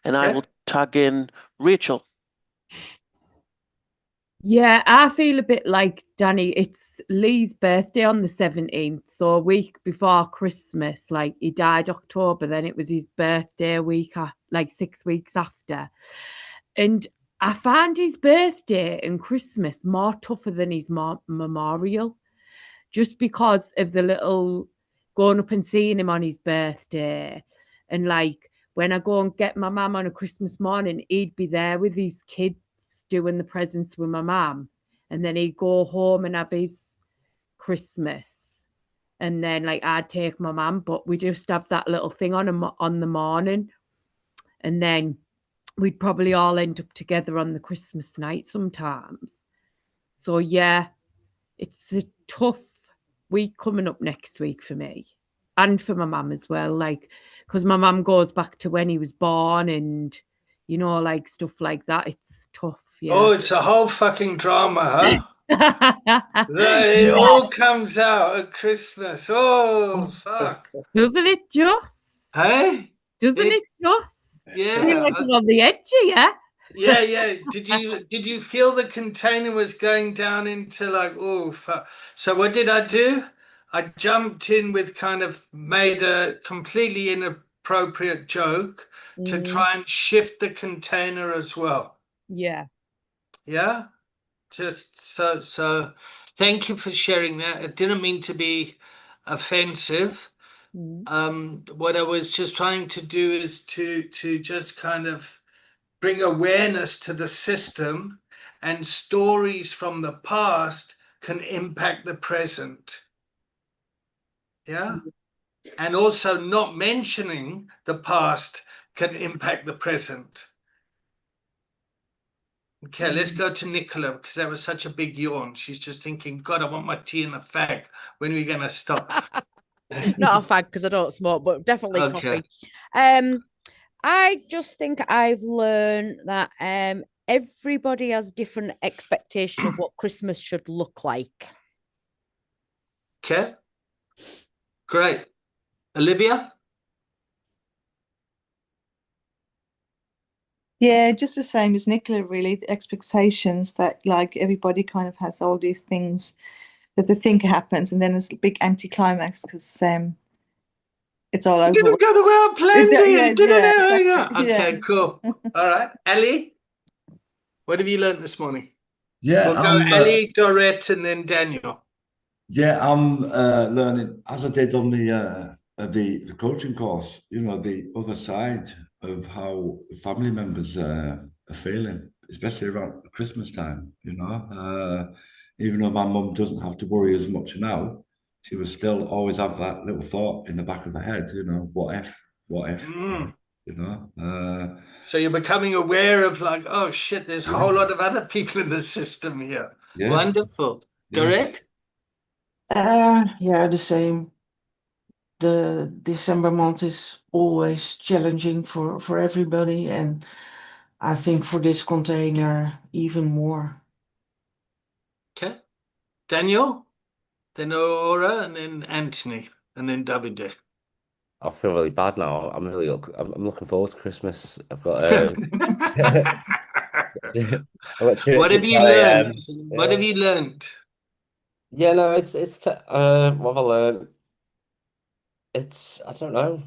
And I will tag in Rachel. Yeah, I feel a bit like Danny. It's Lee's birthday on the 17th, so a week before Christmas. Like, he died October, then it was his birthday a week, like 6 weeks after. And I find his birthday and Christmas more tougher than his memorial, just because of the little going up and seeing him on his birthday. And like, when I go and get my mum on a Christmas morning, he'd be there with his kids doing the presents with my mum, and then he'd go home and have his Christmas, and then like I'd take my mum, but we just have that little thing on the morning, and then we'd probably all end up together on the Christmas night sometimes. So yeah, it's a tough week coming up next week for me, and for my mum as well, like, because my mum goes back to when he was born, and you know, like stuff like that. It's tough. Oh, Yeah. it's a whole fucking drama, huh? It Yeah. all comes out at Christmas. Oh, fuck. Doesn't it just? Hey? Doesn't it just? Feel Yeah. like I'm on the edge here. Yeah. Did you feel the container was going down into like, oh, fuck. So what did I do? I jumped in with kind of made a completely inappropriate joke to try and shift the container as well. Yeah. Yeah. Just so thank you for sharing that. It didn't mean to be offensive. What I was just trying to do is to just kind of bring awareness to the system, and stories from the past can impact the present. Yeah. And also not mentioning the past can impact the present. Okay, let's go to Nicola, because that was such a big yawn. She's just thinking, God, I want my tea in a fag. When are we going to stop? Not a fag because I don't smoke, but definitely Okay. coffee. I just think I've learned that everybody has different expectation of what Christmas should look like. Okay. Great. Olivia? Yeah, just the same as Nicola, really. The expectations that like everybody kind of has all these things that they think happens, and then there's a big anticlimax because it's all over. Didn't go the way I planned it. Yeah, exactly. Okay, cool. All right. Ellie, what have you learned this morning? Yeah, We'll go Ellie, Dorette, and then Daniel. I'm learning as I did on the coaching course. You know, the other side of how family members are feeling, especially around Christmas time. You know, even though my mum doesn't have to worry as much now, she will still always have that little thought in the back of her head. You know, what if? What if? You know. So you're becoming aware of like, oh shit, there's a whole lot of other people in the system here. Yeah. Wonderful. Yeah. Dorette? Yeah, the same. the December month is always challenging for everybody, and I think for this container even more. Okay. Daniel, then Aurora, and then Anthony, and then Davide. I feel really bad now. I'm looking forward to Christmas. I've got I've got church What at have you 10 a.m. learned? What have you learned? Yeah, no, it's what have I learned? It's I don't know.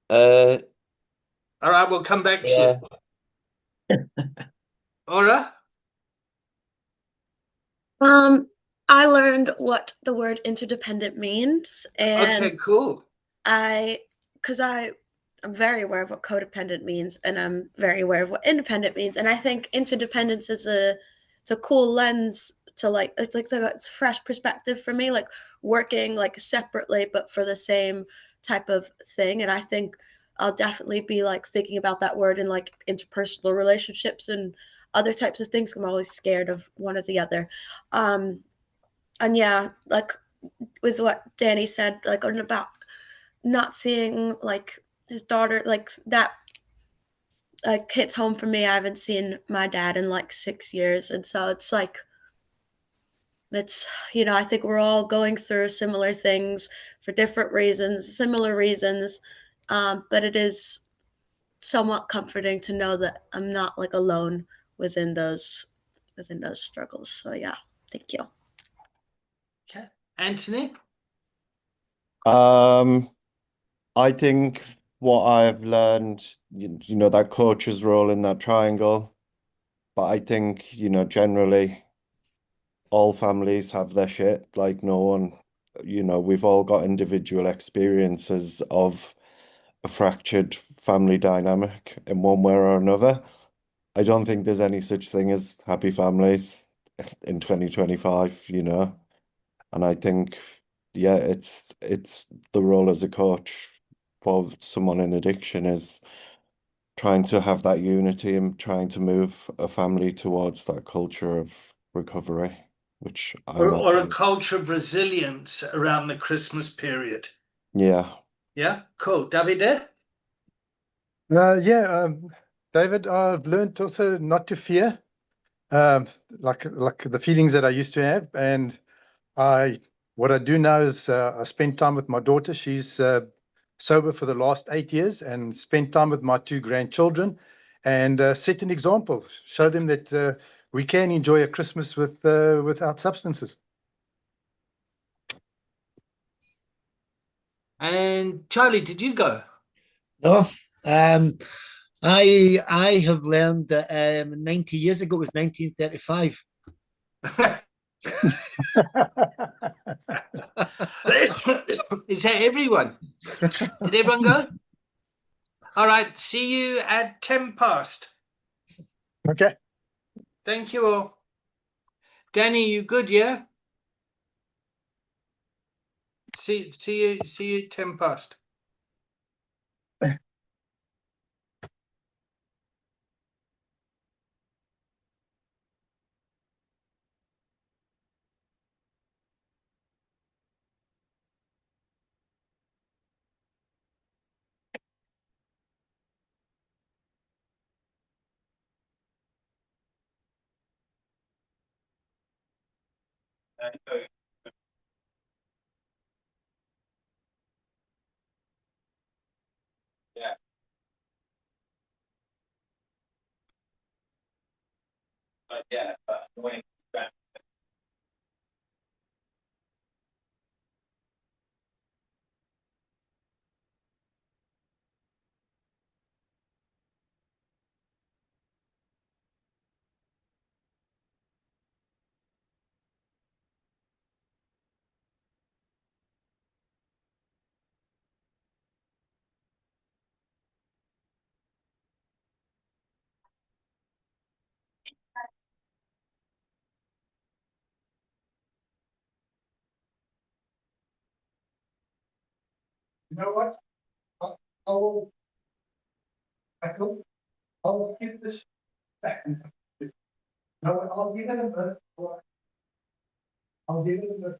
Uh, All right, we'll come back to yeah. you. Aura? I learned what the word interdependent means, and Okay, cool. I'm very aware of what codependent means, and I'm very aware of what independent means, and I think interdependence is it's a cool lens to like it's like it's a fresh perspective for me, like working like separately but for the same type of thing, and I think I'll definitely be like thinking about that word in like interpersonal relationships and other types of things. I'm always scared of one or the other. And yeah, like with what Danny said, like about not seeing like his daughter, like that like hits home for me. I haven't seen my dad in like 6 years, and so it's like it's I think we're all going through similar things for different reasons, similar reasons, but it is somewhat comforting to know that I'm not like alone within those struggles. So yeah, thank you. Okay. Anthony? I think what I've learned, you know, that coach's role in that triangle, but I think, you know, generally all families have their shit. Like no one, you know, we've all got individual experiences of a fractured family dynamic in one way or another. I don't think there's any such thing as happy families in 2025, you know. And I think, yeah, it's the role as a coach for someone in addiction is trying to have that unity and trying to move a family towards that culture of recovery, which I'm all Or a about. culture of resilience around the Christmas period. Yeah. Yeah, cool. Davide? Yeah, David, I've learned also not to fear, like the feelings that I used to have. And what I do now is I spend time with my daughter. She's sober for the last 8 years, and spend time with my two grandchildren, and set an example. Show them that we can enjoy a Christmas without substances. And Charlie, did you go? No, I have learned that 90 years ago was 1935. Is that everyone? Did everyone go? All right, see you at 10 past. Okay. Thank you all. Danny, you good, yeah? See you at 10 past. Yeah. But yeah, when you know what? I'll I'll skip this. No, I'll give it a miss. I'll give it a miss.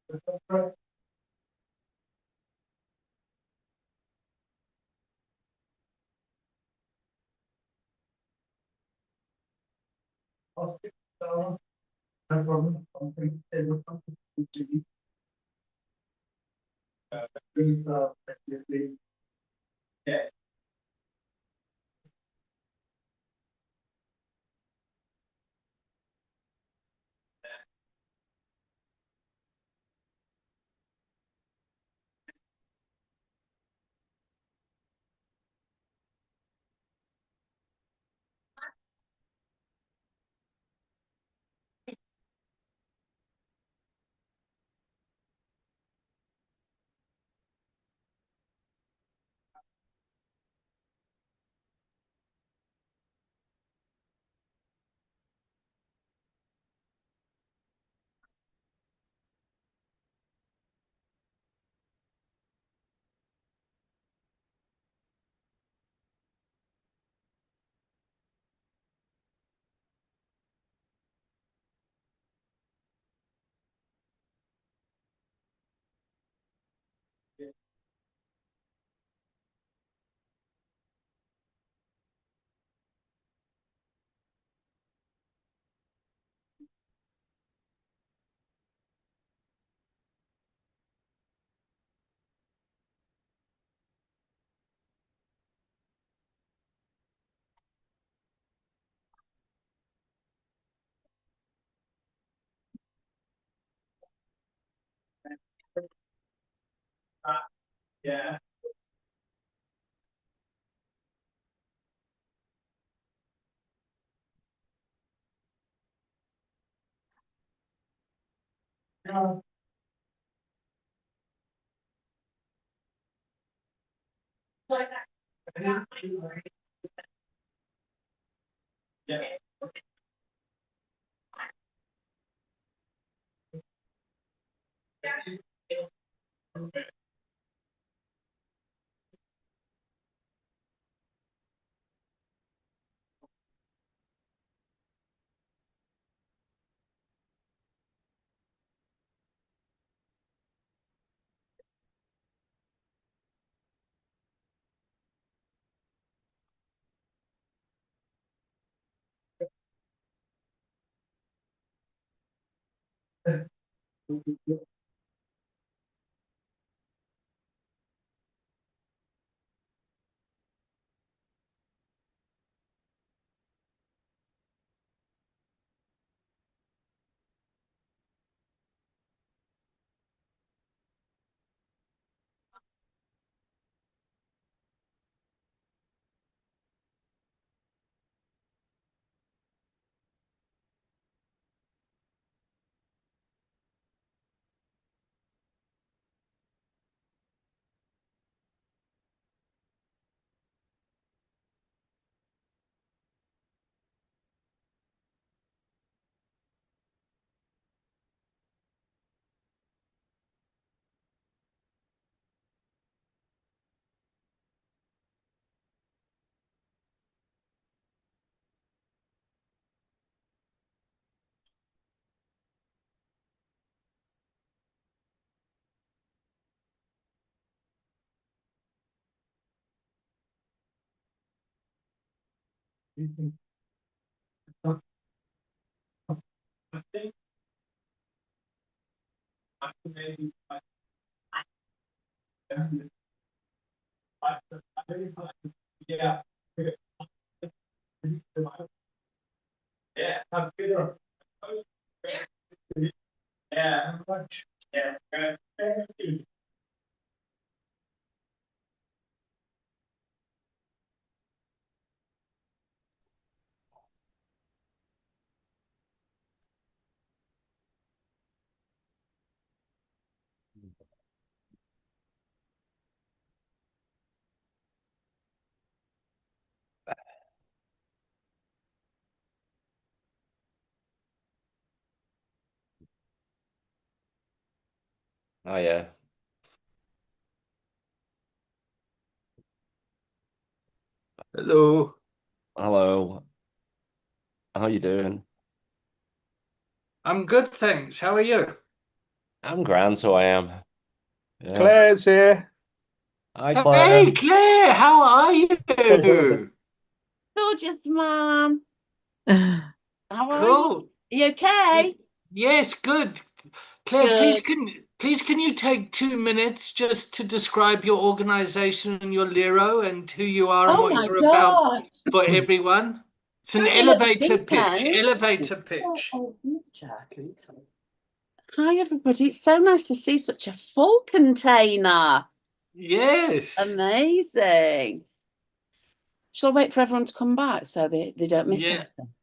Yeah. Yeah. Yeah. Yeah. Yeah. Oh yeah. Hello. Hello. How you doing? I'm good, thanks. How are you? I'm grand, so I am. Yeah. Claire's here. Hi, Hey, Claire. Claire, how are you? Gorgeous, Mum. How are you? Cool. You okay? Yes, good. Claire, Good. please can you take 2 minutes just to describe your organization and your LERO and who you are and Oh what my you're about God. for everyone? It's an Threw me at the elevator deep pitch. end. Elevator Oh, pitch. Jack. Hi, everybody. It's so nice to see such a full container. Yes. Amazing. Shall I wait for everyone to come back so they don't miss Yeah. anything?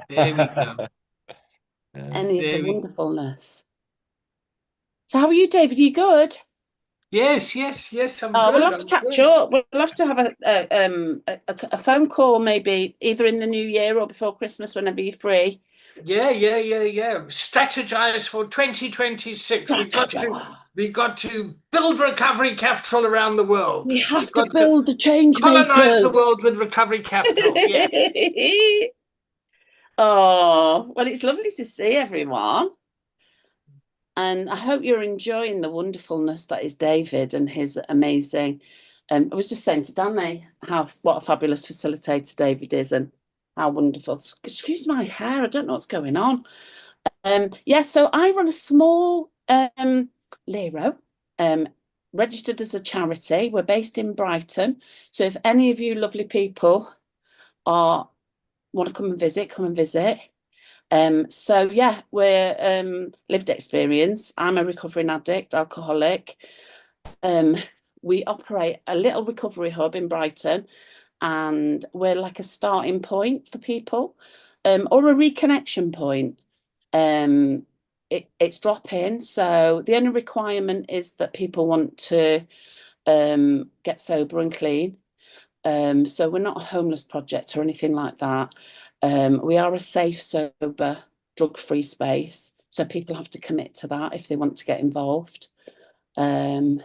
There we go. Any of There the we wonderfulness. So how are you, David? Are you good? Yes, I'm Oh, we'll good. have to I'm catch good. up. We'll have to have a phone call maybe either in the new year or before Christmas whenever you're free. Yeah. Strategize for 2026. We got to build recovery capital around the world. We have We've to got build the change colonize makers. the world with recovery capital. Yes. Oh, well, it's lovely to see everyone. And I hope you're enjoying the wonderfulness that is David and his amazing. I was just saying to Danny what a fabulous facilitator David is and how wonderful. Excuse my hair, I don't know what's going on. Yeah, so I run a small LERO, registered as a charity. We're based in Brighton. So if any of you lovely people want to come and visit. So yeah, we're lived experience. I'm a recovering addict, alcoholic. We operate a little recovery hub in Brighton, and we're like a starting point for people, or a reconnection point. It's drop-in, so the only requirement is that people want to get sober and clean. So we're not a homeless project or anything like that. We are a safe, sober, drug-free space. So people have to commit to that if they want to get involved. And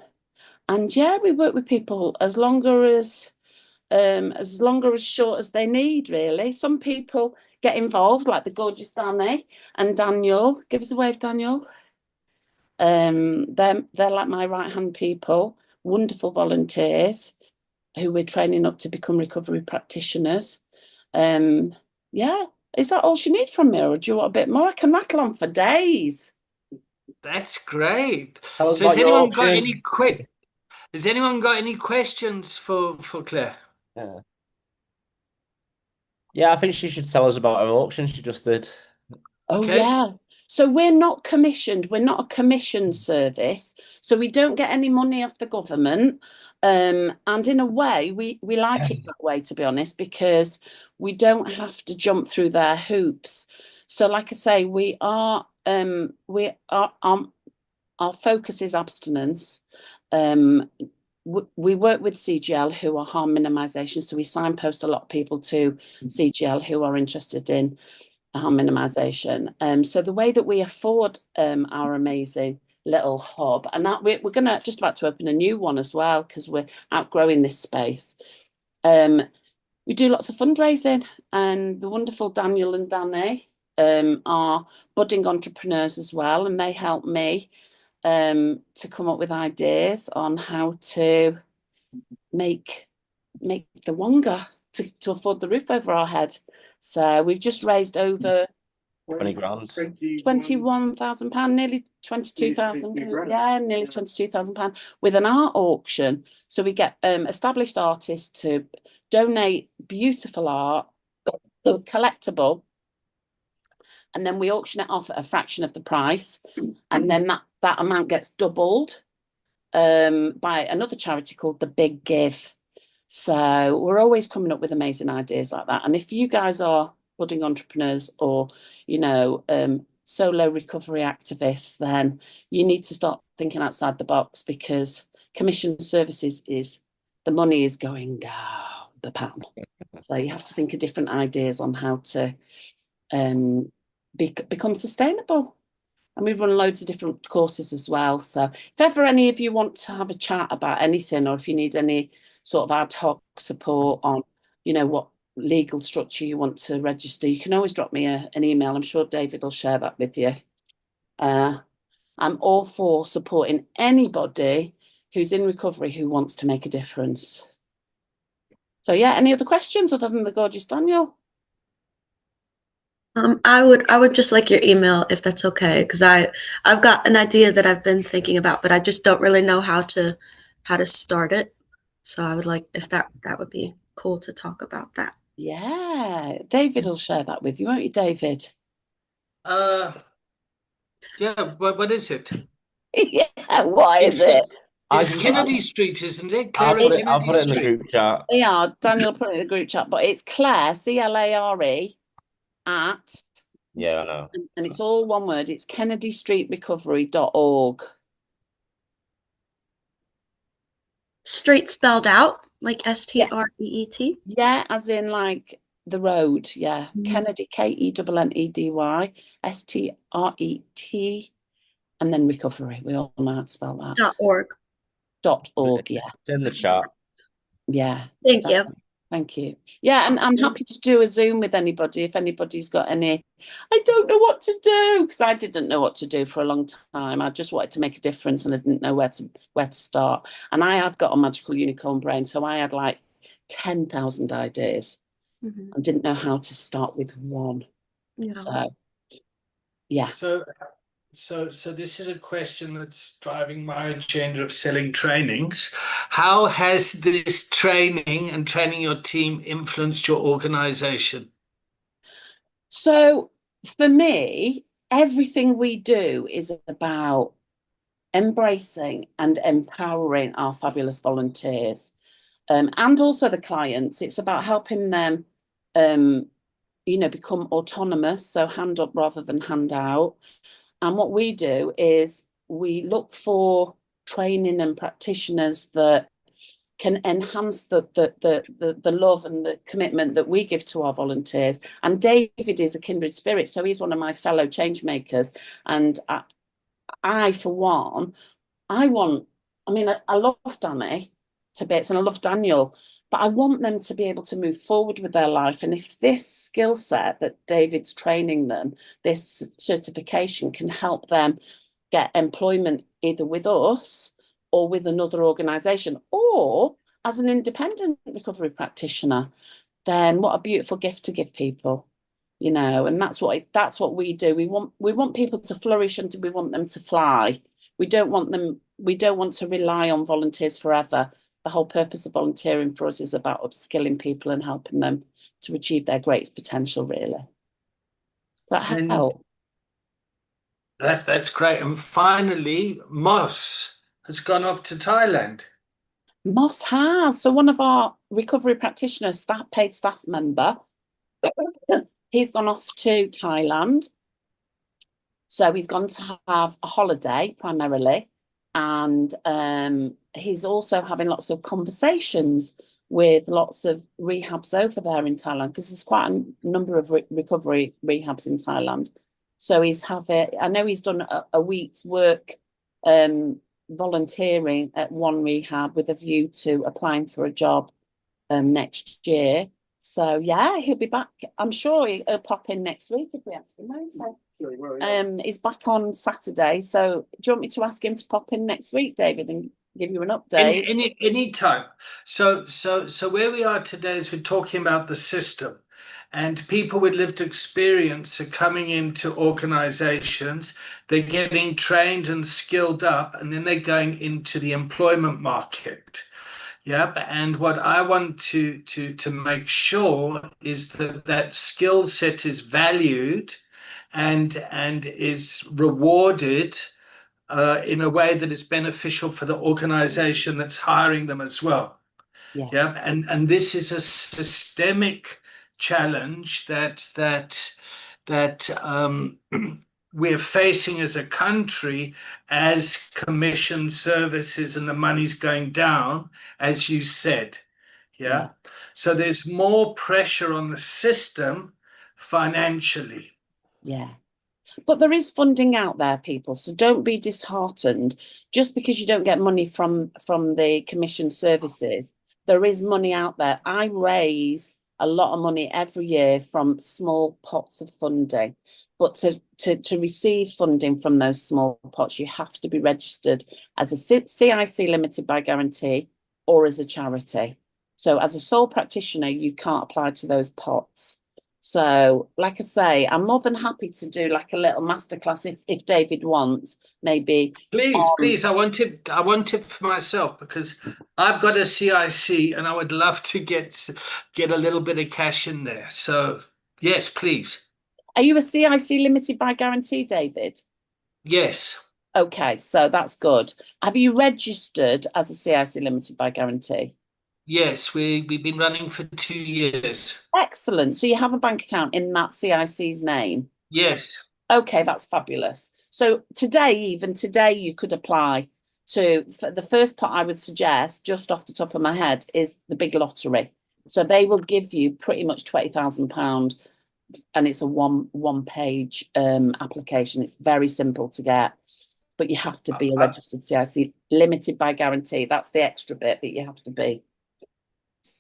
yeah, we work with people as longer as short as they need, really. Some people get involved, like the gorgeous Danny and Daniel. Give us a wave, Daniel. They're like my right-hand people, wonderful volunteers who we're training up to become recovery practitioners. Yeah, is that all you need from me, or do you want a bit more? I can rattle on for days. That's great. Tell us So has about your anyone got auction. any questions for Claire? Yeah, I think she should tell us about her auction she just did. Oh, Okay. yeah. So we're not commissioned. We're not a commission service. So we don't get any money off the government. And in a way, we like it that way, to be honest, because we don't have to jump through their hoops. So like I say, our focus is abstinence. We work with CGL, who are harm minimisation. So we signpost a lot of people to CGL who are interested in harm minimisation. So the way that we afford our amazing little hub, and that we're going to just about to open a new one as well because we're outgrowing this space. We do lots of fundraising, and the wonderful Daniel and Danny are budding entrepreneurs as well, and they help me to come up with ideas on how to make the wonga to afford the roof over our head. So we've just raised over 20 grand. £21,000, nearly 22,000. Yeah, nearly £22,000 with an art auction. So we get established artists to donate beautiful art, collectible, and then we auction it off at a fraction of the price, and then that amount gets doubled by another charity called The Big Give. So we're always coming up with amazing ideas like that. And if you guys are budding entrepreneurs or, solo recovery activists, then you need to start thinking outside the box, because commission services the money is going down the pan. So you have to think of different ideas on how to become sustainable. And we run loads of different courses as well. So if ever any of you want to have a chat about anything, or if you need any sort of ad hoc support on, what legal structure you want to register, you can always drop me an email. I'm sure David will share that with you. I'm all for supporting anybody who's in recovery who wants to make a difference. So yeah, any other questions other than the gorgeous Daniel? I would just like your email if that's okay, because I've got an idea that I've been thinking about, but I just don't really know how to start it. So I would like if that would be cool to talk about that. Yeah, David will share that with you, won't you, David? Yeah, what is it? Yeah, what is it? It's Kennedy Street, isn't it? I'll Claire put and it. I'll Kennedy put it in the Street. group chat. Yeah, Daniel put it in the group chat, but it's Claire, CLARE, at, Yeah, I know. and it's all one word. It's kennedystreetrecovery.org. Street spelled out like STREET. Yeah, as in like the road. Yeah, Kennedy, KENNEDY, STRET, and then recovery. We all know how to spell that. .org. .org. Yeah, It's in the chat. yeah. Thank you. Thank you. Yeah, and I'm happy to do a Zoom with anybody if anybody's got any. I don't know what to do, because I didn't know what to do for a long time. I just wanted to make a difference and I didn't know where to start. And I have got a magical unicorn brain, so I had like 10,000 ideas and didn't know how to start with one. Yeah. So yeah. So this is a question that's driving my agenda of selling trainings. How has this training and training your team influenced your organization? So for me, everything we do is about embracing and empowering our fabulous volunteers, and also the clients. It's about helping them, become autonomous, so hand up rather than hand out. And what we do is we look for training and practitioners that can enhance the love and the commitment that we give to our volunteers. And David is a kindred spirit, so he's one of my fellow change makers. And I for one, I love Danny to bits and I love Daniel, but I want them to be able to move forward with their life. And if this skill set that David's training them, this certification can help them get employment either with us or with another organisation or as an independent recovery practitioner, then what a beautiful gift to give people, and that's what we do. We want people to flourish and we want them to fly. We don't want to rely on volunteers forever. The whole purpose of volunteering for us is about upskilling people and helping them to achieve their greatest potential, really. Does that help? That's great. And finally, Moss has gone off to Thailand. Moss has. So one of our recovery practitioners, paid staff member, he's gone off to Thailand. So he's gone to have a holiday primarily. And he's also having lots of conversations with lots of rehabs over there in Thailand, because there's quite a number of recovery rehabs in Thailand. So I know he's done a week's work volunteering at one rehab with a view to applying for a job next year. So yeah, he'll be back. I'm sure he'll pop in next week if we ask him. He's back on Saturday. So do you want me to ask him to pop in next week, David, and give you an update? Any time. So where we are today is we're talking about the system, and people with lived experience are coming into organizations. They're getting trained and skilled up, and then they're going into the employment market. Yep. And what I want to make sure is that skill set is valued and is rewarded in a way that is beneficial for the organization that's hiring them as well. Yeah. And this is a systemic challenge that we're facing as a country, as commission services and the money's going down, as you said. Yeah. So there's more pressure on the system financially. Yeah. But there is funding out there, people. So don't be disheartened just because you don't get money from the commission services. There is money out there. I raise a lot of money every year from small pots of funding. But to receive funding from those small pots, you have to be registered as a CIC limited by guarantee or as a charity. So as a sole practitioner, you can't apply to those pots. So, like I say, I'm more than happy to do like a little masterclass if David wants, maybe. Please, I want it for myself because I've got a CIC and I would love to get a little bit of cash in there. So yes, please. Are you a CIC limited by guarantee, David? Yes. Okay, so that's good. Have you registered as a CIC limited by guarantee? Yes, we've been running for 2 years. Excellent. So you have a bank account in that CIC's name? Yes. Okay, that's fabulous. So even today, you could apply to the first part I would suggest, just off the top of my head, is the big lottery. So they will give you pretty much £20,000, and it's a one page application. It's very simple to get, but you have to be a registered CIC limited by guarantee. That's the extra bit that you have to be.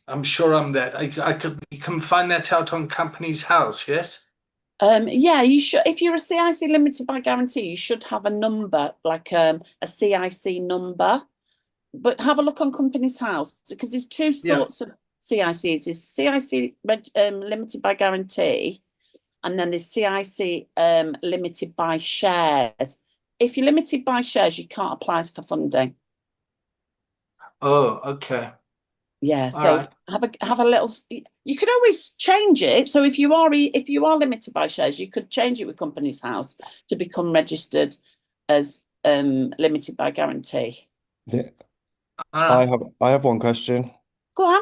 I'm sure I'm that. You can find that out on Company's House, yes? Yeah, you should. If you're a CIC limited by guarantee, you should have a number, like a CIC number. But have a look on Company's House, because there's two sorts of CICs. There's CIC limited by guarantee, and then there's CIC limited by shares. If you're limited by shares, you can't apply for funding. Oh, okay. Yeah, so have a little. You could always change it. So if you are limited by shares, you could change it with Company's House to become registered as limited by guarantee. Yeah. I have one question. Go on.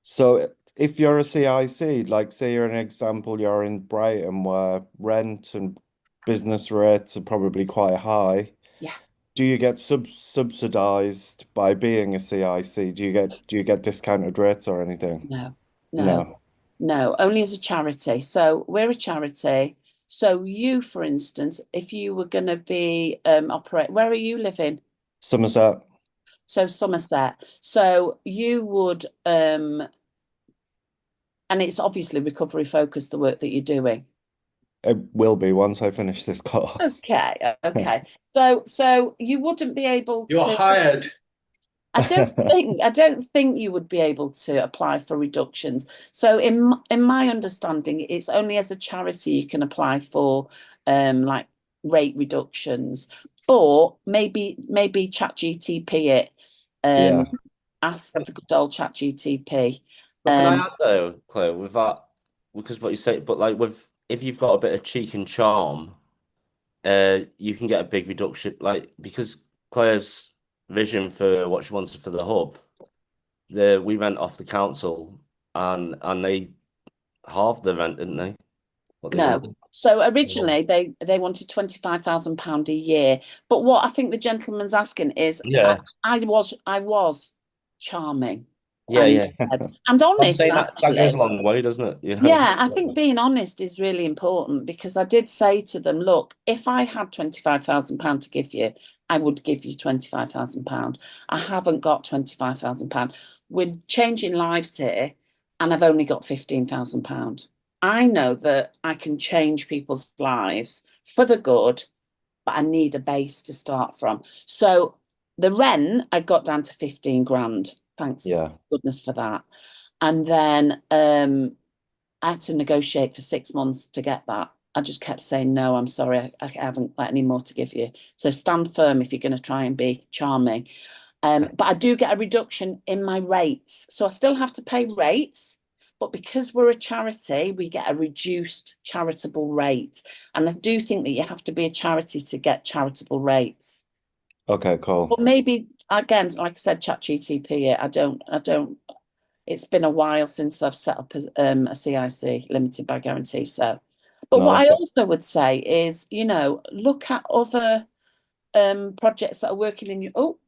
So if you're a CIC, like say you're an example, you're in Brighton where rent and business rates are probably quite high. Yeah. Do you get subsidized by being a CIC? Do you get discounted rates or anything? No, only as a charity. So we're a charity. So you, for instance, if you were going to be operate, where are you living? Somerset. So Somerset. So you would, and it's obviously recovery focused, the work that you're doing. It will be once I finish this course. Okay. So you wouldn't be able to. You're hired. I don't think you would be able to apply for reductions. So in my understanding, it's only as a charity you can apply for like rate reductions. But maybe ChatGTP it. Ask the good old ChatGTP. But can I add though, Claire, with that, because what you say, but like if you've got a bit of cheek and charm, you can get a big reduction, like because Claire's vision for what she wanted for the hub, we rent off the council and they halved the rent, didn't they? No. So originally they wanted £25,000 a year, but what I think the gentleman's asking is, I was charming. And honest, that goes a long way, doesn't it? You know? Yeah, I think being honest is really important, because I did say to them, look, if I had £25,000 to give you, I would give you £25,000. I haven't got £25,000. We're changing lives here, and I've only got £15,000. I know that I can change people's lives for the good, but I need a base to start from. So the rent, I got down to 15 grand. Thanks goodness for that. And then I had to negotiate for 6 months to get that. I just kept saying, no, I'm sorry, I haven't got any more to give you. So stand firm if you're going to try and be charming. But I do get a reduction in my rates. So I still have to pay rates, but because we're a charity, we get a reduced charitable rate. And I do think that you have to be a charity to get charitable rates. Okay, cool. But maybe, again, like I said, ChatGTP it. I don't, it's been a while since I've set up a CIC limited by guarantee. So, but what I also would say is, look at other projects that are working in your. Oh,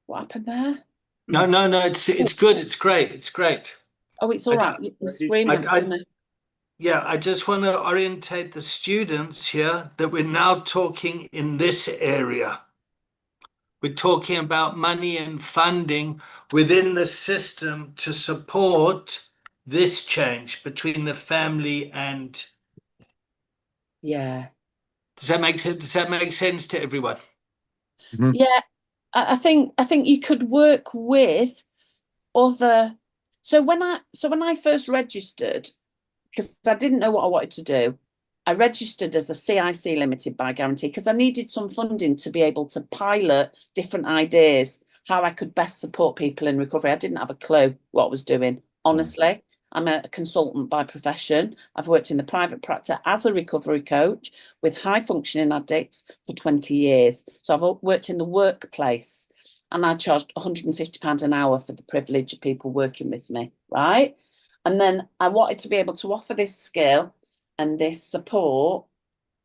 what happened there? No. It's good. It's great. It's great. Oh, it's all right. You can scream. I just want to orientate the students here that we're now talking in this area. We're talking about money and funding within the system to support this change between the family and? Yeah. Does that make sense? Does that make sense to everyone? Yeah, I think you could work with other. So when I first registered, because I didn't know what I wanted to do, I registered as a CIC limited by guarantee because I needed some funding to be able to pilot different ideas, how I could best support people in recovery. I didn't have a clue what I was doing, honestly. I'm a consultant by profession. I've worked in the private practice as a recovery coach with high functioning addicts for 20 years. So I've worked in the workplace and I charged £150 an hour for the privilege of people working with me, right? And then I wanted to be able to offer this skill and this support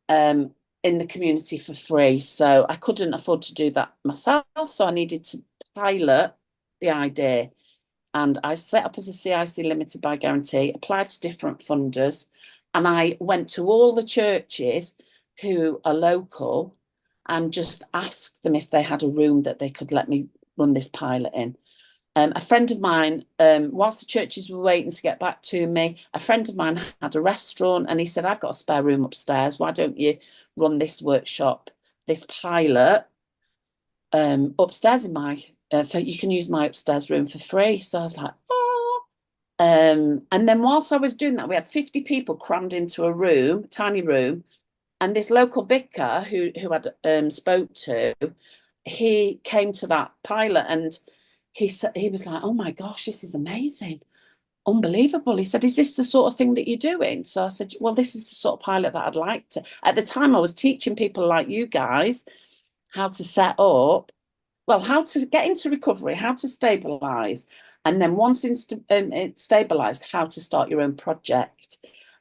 in the community for free. So I couldn't afford to do that myself. So I needed to pilot the idea. And I set up as a CIC limited by guarantee, applied to different funders, and I went to all the churches who are local and just asked them if they had a room that they could let me run this pilot in. A friend of mine, whilst the churches were waiting to get back to me, a friend of mine had a restaurant and he said, I've got a spare room upstairs. Why don't you run this workshop, this pilot upstairs in my, you can use my upstairs room for free. So I was like, oh. And then whilst I was doing that, we had 50 people crammed into a room, tiny room. And this local vicar who I'd spoke to, he came to that pilot and he was like, oh my gosh, this is amazing. Unbelievable. He said, is this the sort of thing that you're doing? So I said, well, this is the sort of pilot that I'd like to. At the time, I was teaching people like you guys how to set up, well, how to get into recovery, how to stabilize. And then once it's stabilized, how to start your own project.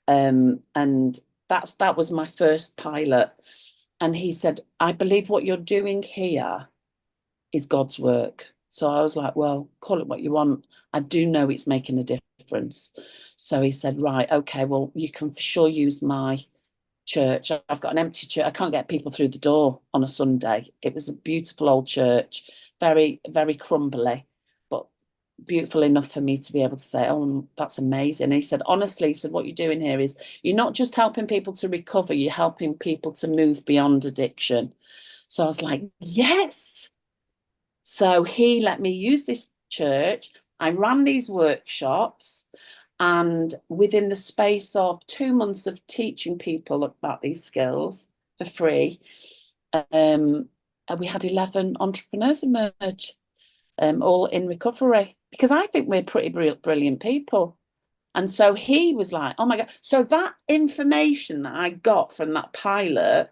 And that was my first pilot. And he said, I believe what you're doing here is God's work. So I was like, well, call it what you want. I do know it's making a difference. So he said, right, okay, well, you can for sure use my church. I've got an empty church. I can't get people through the door on a Sunday. It was a beautiful old church, very, very crumbly, but beautiful enough for me to be able to say, oh, that's amazing. And he said, honestly, he said, what you're doing here is you're not just helping people to recover, you're helping people to move beyond addiction. So I was like, yes. So he let me use this church. I ran these workshops, and within the space of 2 months of teaching people about these skills for free, we had 11 entrepreneurs emerge, all in recovery, because I think we're pretty brilliant people. And so he was like, oh my God. So that information that I got from that pilot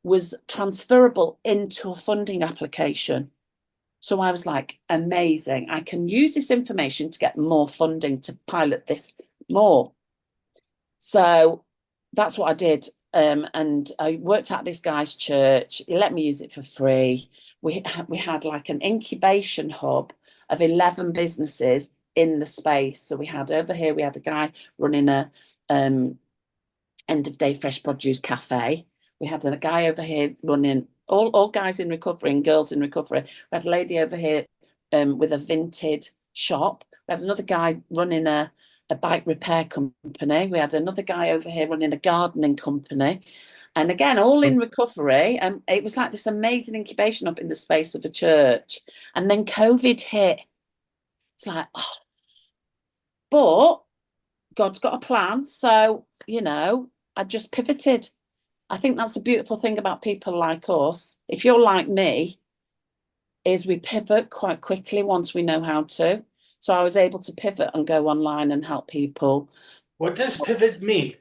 was transferable into a funding application. So I was like, amazing. I can use this information to get more funding to pilot this more. So that's what I did. And I worked at this guy's church. He let me use it for free. We had like an incubation hub of 11 businesses in the space. So we had over here, we had a guy running a end of day fresh produce cafe. We had a guy over here running all guys in recovery and girls in recovery. We had a lady over here with a vintage shop. We had another guy running a bike repair company. We had another guy over here running a gardening company. And again, all in recovery. And it was like this amazing incubation up in the space of a church. And then COVID hit. It's like, oh. But God's got a plan. So, I just pivoted. I think that's a beautiful thing about people like us. If you're like me, is we pivot quite quickly once we know how to. So I was able to pivot and go online and help people. What does pivot mean?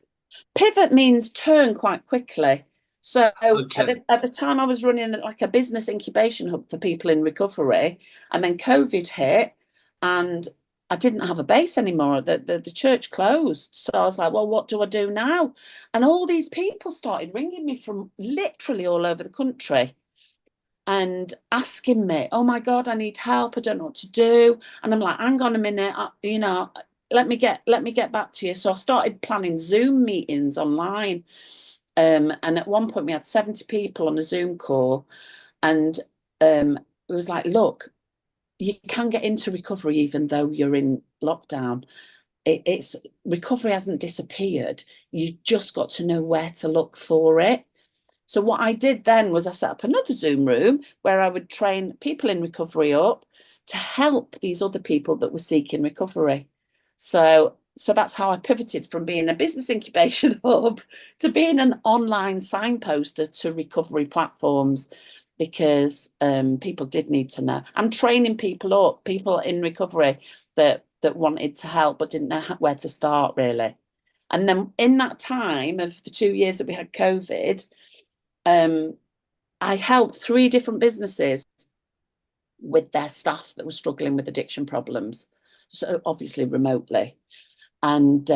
Pivot means turn quite quickly. So at the time I was running like a business incubation hub for people in recovery, and then COVID hit and I didn't have a base anymore. The church closed. So I was like, well, what do I do now? And all these people started ringing me from literally all over the country and asking me, oh my God, I need help. I don't know what to do. And I'm like, hang on a minute, let me get back to you. So I started planning Zoom meetings online. And at one point we had 70 people on a Zoom call. And it was like, look, you can get into recovery even though you're in lockdown. it's recovery hasn't disappeared. You just got to know where to look for it. So what I did then was I set up another Zoom room where I would train people in recovery up to help these other people that were seeking recovery. So that's how I pivoted from being a business incubation hub to being an online signposter to recovery platforms, because people did need to know, and training people up, people in recovery that wanted to help but didn't know where to start really. And then in that time of the 2 years that we had COVID, I helped 3 different businesses with their staff that were struggling with addiction problems, so obviously remotely. And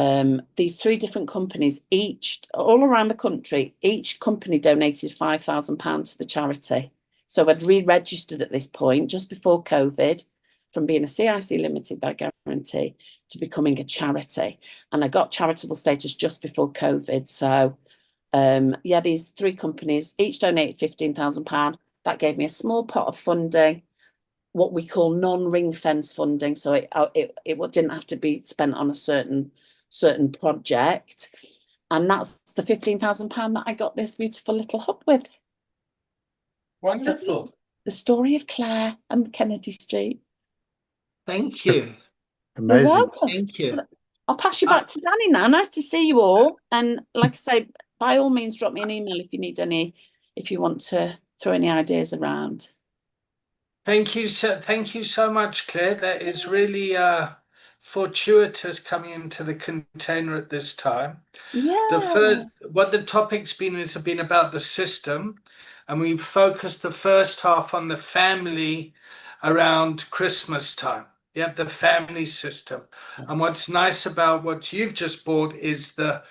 these 3 different companies, each all around the country, each company donated £5,000 to the charity. So I'd re-registered at this point just before COVID from being a CIC limited by guarantee to becoming a charity, and I got charitable status just before COVID. So yeah, these 3 companies each donated £15,000. That gave me a small pot of funding, what we call non-ring fence funding. So it didn't have to be spent on a certain project. And that's the £15,000 that I got this beautiful little hub with. Wonderful. So, the story of Claire and Kennedy Street. Thank you. You're welcome. Thank you. I'll pass you back to Danny now. Nice to see you all. And like I say, by all means, drop me an email if you need any, if you want to throw any ideas around. Thank you so much, Claire. That is really fortuitous coming into the container at this time. Yeah. What the topic's been has been about the system, and we've focused the first half on the family around Christmas time. Yeah, the family system. And what's nice about what you've just brought is the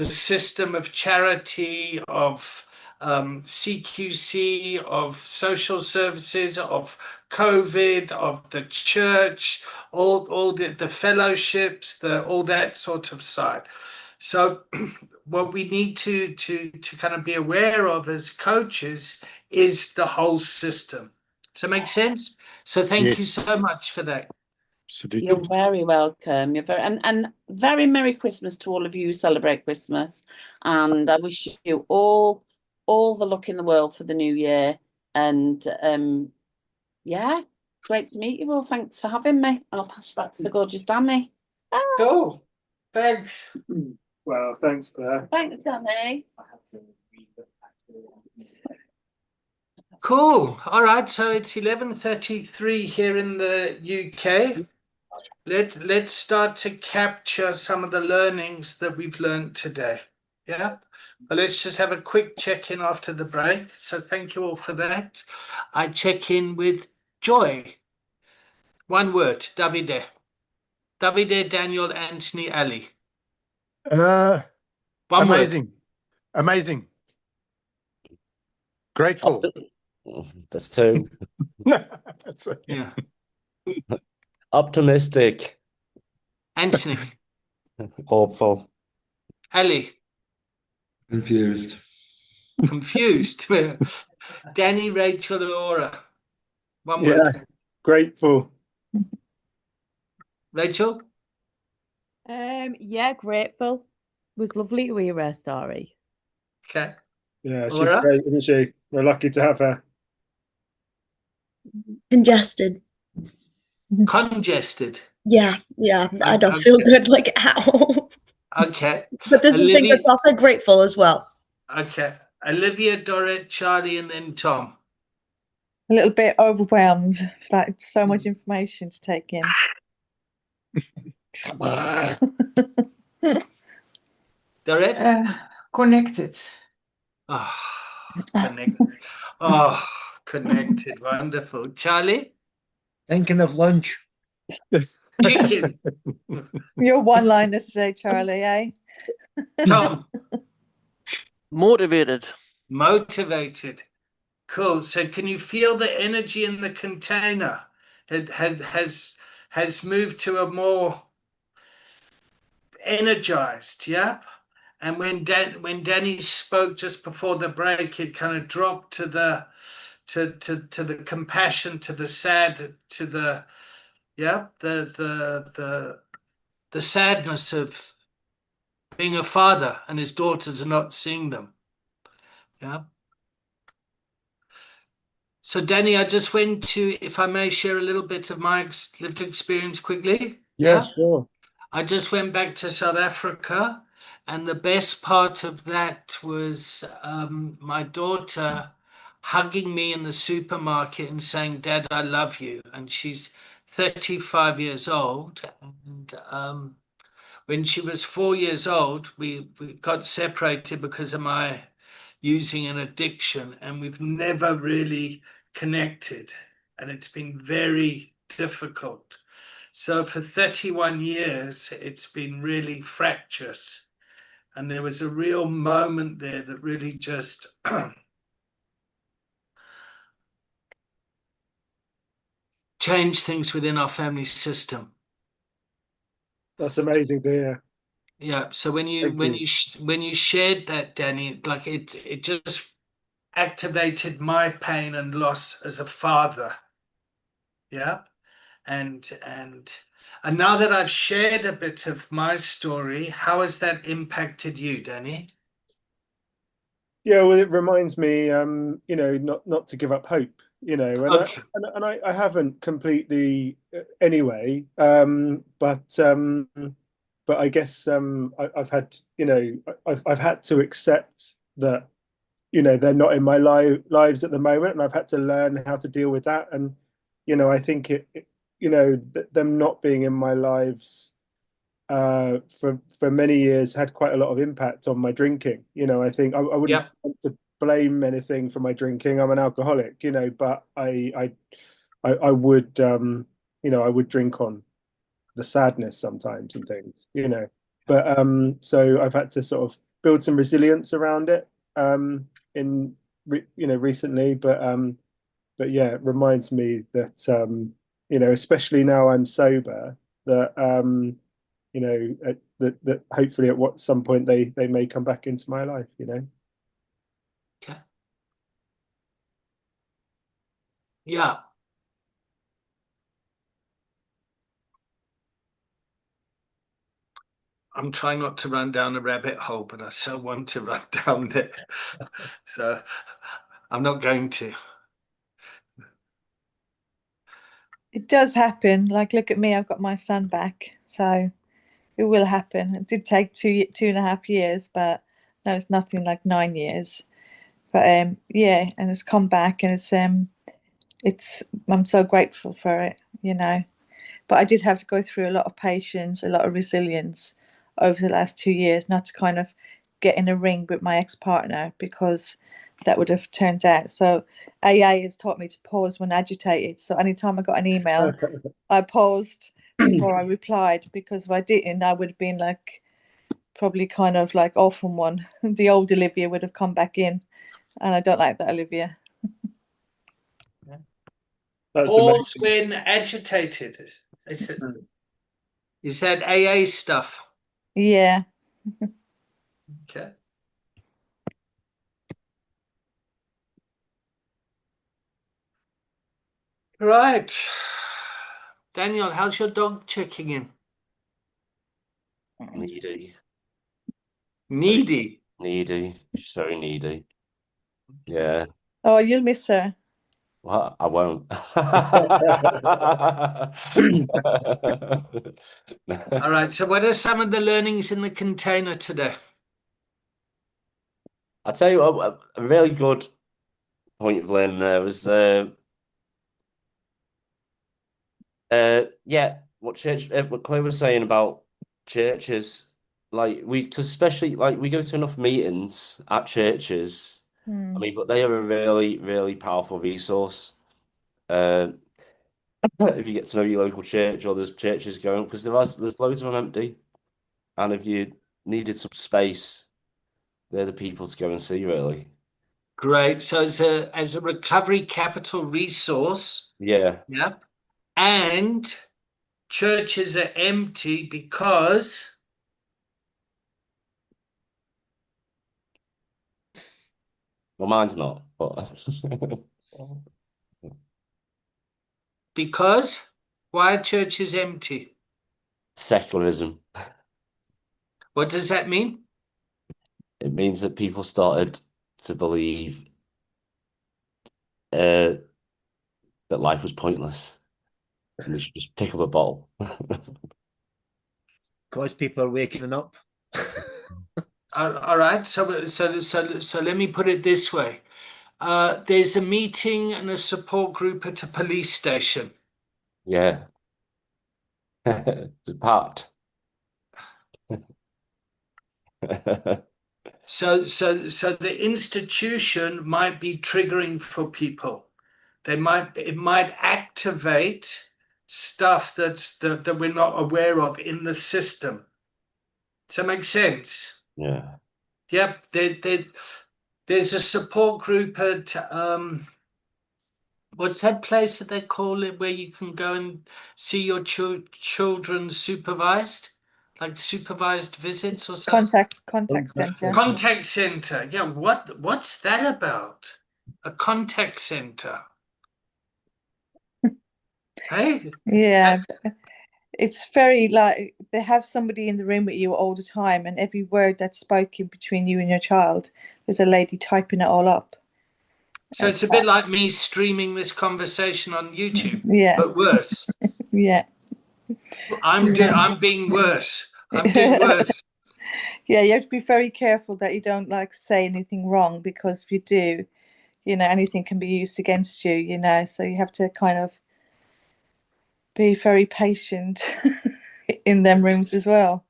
system of charity, of CQC, of social services, of COVID, of the church, all the fellowships, all that sort of side. So what we need to kind of be aware of as coaches is the whole system. Does that make sense? So thank you so much for that. Absolutely. You're very welcome. You're very and very Merry Christmas to all of you who celebrate Christmas. And I wish you all the luck in the world for the new year. And yeah, great to meet you all. Thanks for having me. And I'll pass you back to the gorgeous Danny. Cool. Thanks. Well, thanks, Claire. Thanks, Danny. Cool. All right. So it's 11:33 here in the UK. Let's start to capture some of the learnings that we've learned today. Yeah. But let's just have a quick check-in after the break. So thank you all for that. I check in with Joy. One word, Davide. Davide, Daniel, Anthony, Ali. One amazing. word. Amazing. Grateful. That's 2. That's okay. Yeah. Optimistic. Anthony. Hopeful. Ali. Confused. Confused. Danny, Rachel, Laura. One word. Grateful. Rachel? Yeah, grateful. It was lovely to hear her story. Okay. Yeah, she's Laura? great, isn't she? We're lucky to have her. Congested. Congested. Yeah, I don't feel good, like, ow. Okay. But this is the thing that's also grateful as well. Okay. Olivia, Dorrit, Charlie, and then Tom. A little bit overwhelmed. It's like so much information to take in. Dorrit? Connected. Oh, connected. Oh, connected. Wonderful. Charlie? Thinking of lunch. Chicken. Your one-liners today, Charlie, eh? Tom? Motivated. Motivated. Cool. So can you feel the energy in the container? It has moved to a more energized, yeah? And when Danny spoke just before the break, it kind of dropped to the compassion, to the sad, to the the sadness of being a father and his daughters are not seeing them. Yeah. So, Danny, I just went to, if I may share a little bit of my lived experience quickly. Yeah, sure. I just went back to South Africa, and the best part of that was my daughter hugging me in the supermarket and saying, "Dad, I love you." And she's 35 years old. And when she was 4 years old, we got separated because of my using an addiction, and we've never really connected. And it's been very difficult. So for 31 years, it's been really fractious. And there was a real moment there that really just changed things within our family system. That's amazing to hear. Yeah. So when you when you shared that, Danny, like it just activated my pain and loss as a father. Yeah. And now that I've shared a bit of my story, how has that impacted you, Danny? Yeah, well, it reminds me, not to give up hope, Okay. and I haven't completely anyway, but I guess I've had, I've had to accept that, they're not in my lives at the moment, and I've had to learn how to deal with that, and I think them not being in my lives for many years had quite a lot of impact on my drinking. I think I wouldn't want to blame anything for my drinking. I'm an alcoholic, but I would I would drink on the sadness sometimes and things, But so I've had to sort of build some resilience around it recently, but yeah, it reminds me that especially now I'm sober, that that hopefully at some point they may come back into my life. Okay. Yeah. I'm trying not to run down a rabbit hole, but I so want to run down there. So I'm not going to. It does happen. Like, look at me, I've got my son back. So it will happen. It did take 2.5 years, but no, it's nothing like 9 years. But yeah, and it's come back, and it's I'm so grateful for it, But I did have to go through a lot of patience, a lot of resilience over the last 2 years, not to kind of get in a ring with my ex-partner, because that would have turned out. So AA has taught me to pause when agitated. So anytime I got an email, I paused before I replied, because if I didn't, I would have been like probably kind of like off on one. The old Olivia would have come back in, and I don't like that, Olivia. Pause when agitated. Is that AA stuff? Yeah. Okay. Right. Daniel, how's your dog checking in? Needy. Needy. Needy. She's very needy. Yeah. Oh, you'll miss her. Well, I won't. All right. So, what are some of the learnings in the container today? I'll tell you a really good point of learning there was yeah, what Claire was saying about churches, like cause especially like we go to enough meetings at churches. I mean, but they are a really, really powerful resource. If you get to know your local church, or there's churches going, because there's loads of them empty, and if you needed some space, they're the people to go and see, really. Great. So, as a recovery capital resource, Yeah. yep. And churches are empty because Well, mine's not, but why are churches empty? secularism. What does that mean? It means that people started to believe that life was pointless and they should just pick up a bottle. Because people are waking up. All right. So let me put it this way. There's a meeting and a support group at a police station. Yeah. It's packed. So the institution might be triggering for people. It might activate stuff that we're not aware of in the system. Does that make sense? Yeah. Yep. There's a support group at what's that place that they call it where you can go and see your children supervised, like supervised visits or something? Contact center. Contact center. Yeah, what's that about? A contact center. Hey? Yeah, it's very like they have somebody in the room with you all the time, and every word that's spoken between you and your child, there's a lady typing it all up. So it's a bit like me streaming this conversation on YouTube, Yeah. but worse. Yeah. I'm being worse. I'm doing worse. Yeah, you have to be very careful that you don't like say anything wrong, because if you do, anything can be used against you, so you have to kind of be very patient in them rooms as well.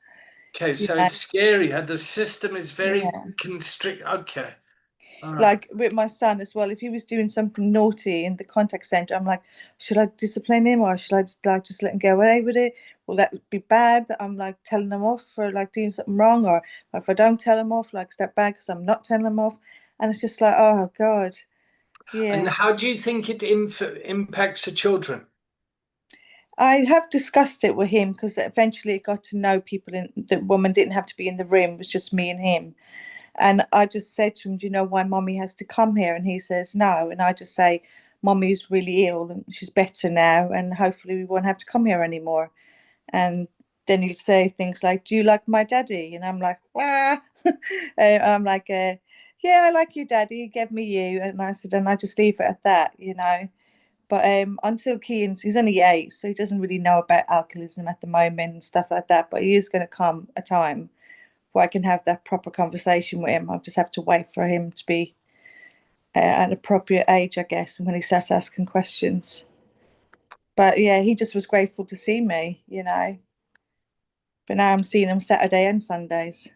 Okay, so it's scary how the system is very constrict. Okay. All right. Like with my son as well, if he was doing something naughty in the contact center, I'm like, should I discipline him, or should I just let him go away with it? Will that be bad that I'm like telling him off for like doing something wrong? Or if I don't tell him off, like, is that bad because I'm not telling him off? And it's just like, oh God. Yeah. And how do you think it impacts the children? I have discussed it with him, because eventually it got to know people. The woman didn't have to be in the room, it was just me and him. And I just said to him, do you know why mommy has to come here? And he says no. And I just say, mommy's really ill and she's better now, and hopefully we won't have to come here anymore. And then he'll say things like, do you like my daddy? And I'm like, ah. I'm like, yeah, I like your daddy, he gave me you. And I said, and I just leave it at that, But until he's only 8, so he doesn't really know about alcoholism at the moment and stuff like that. But he is going to come a time where I can have that proper conversation with him. I'll just have to wait for him to be at an appropriate age, I guess, and when he starts asking questions. But yeah, he just was grateful to see me, But now I'm seeing him Saturday and Sundays.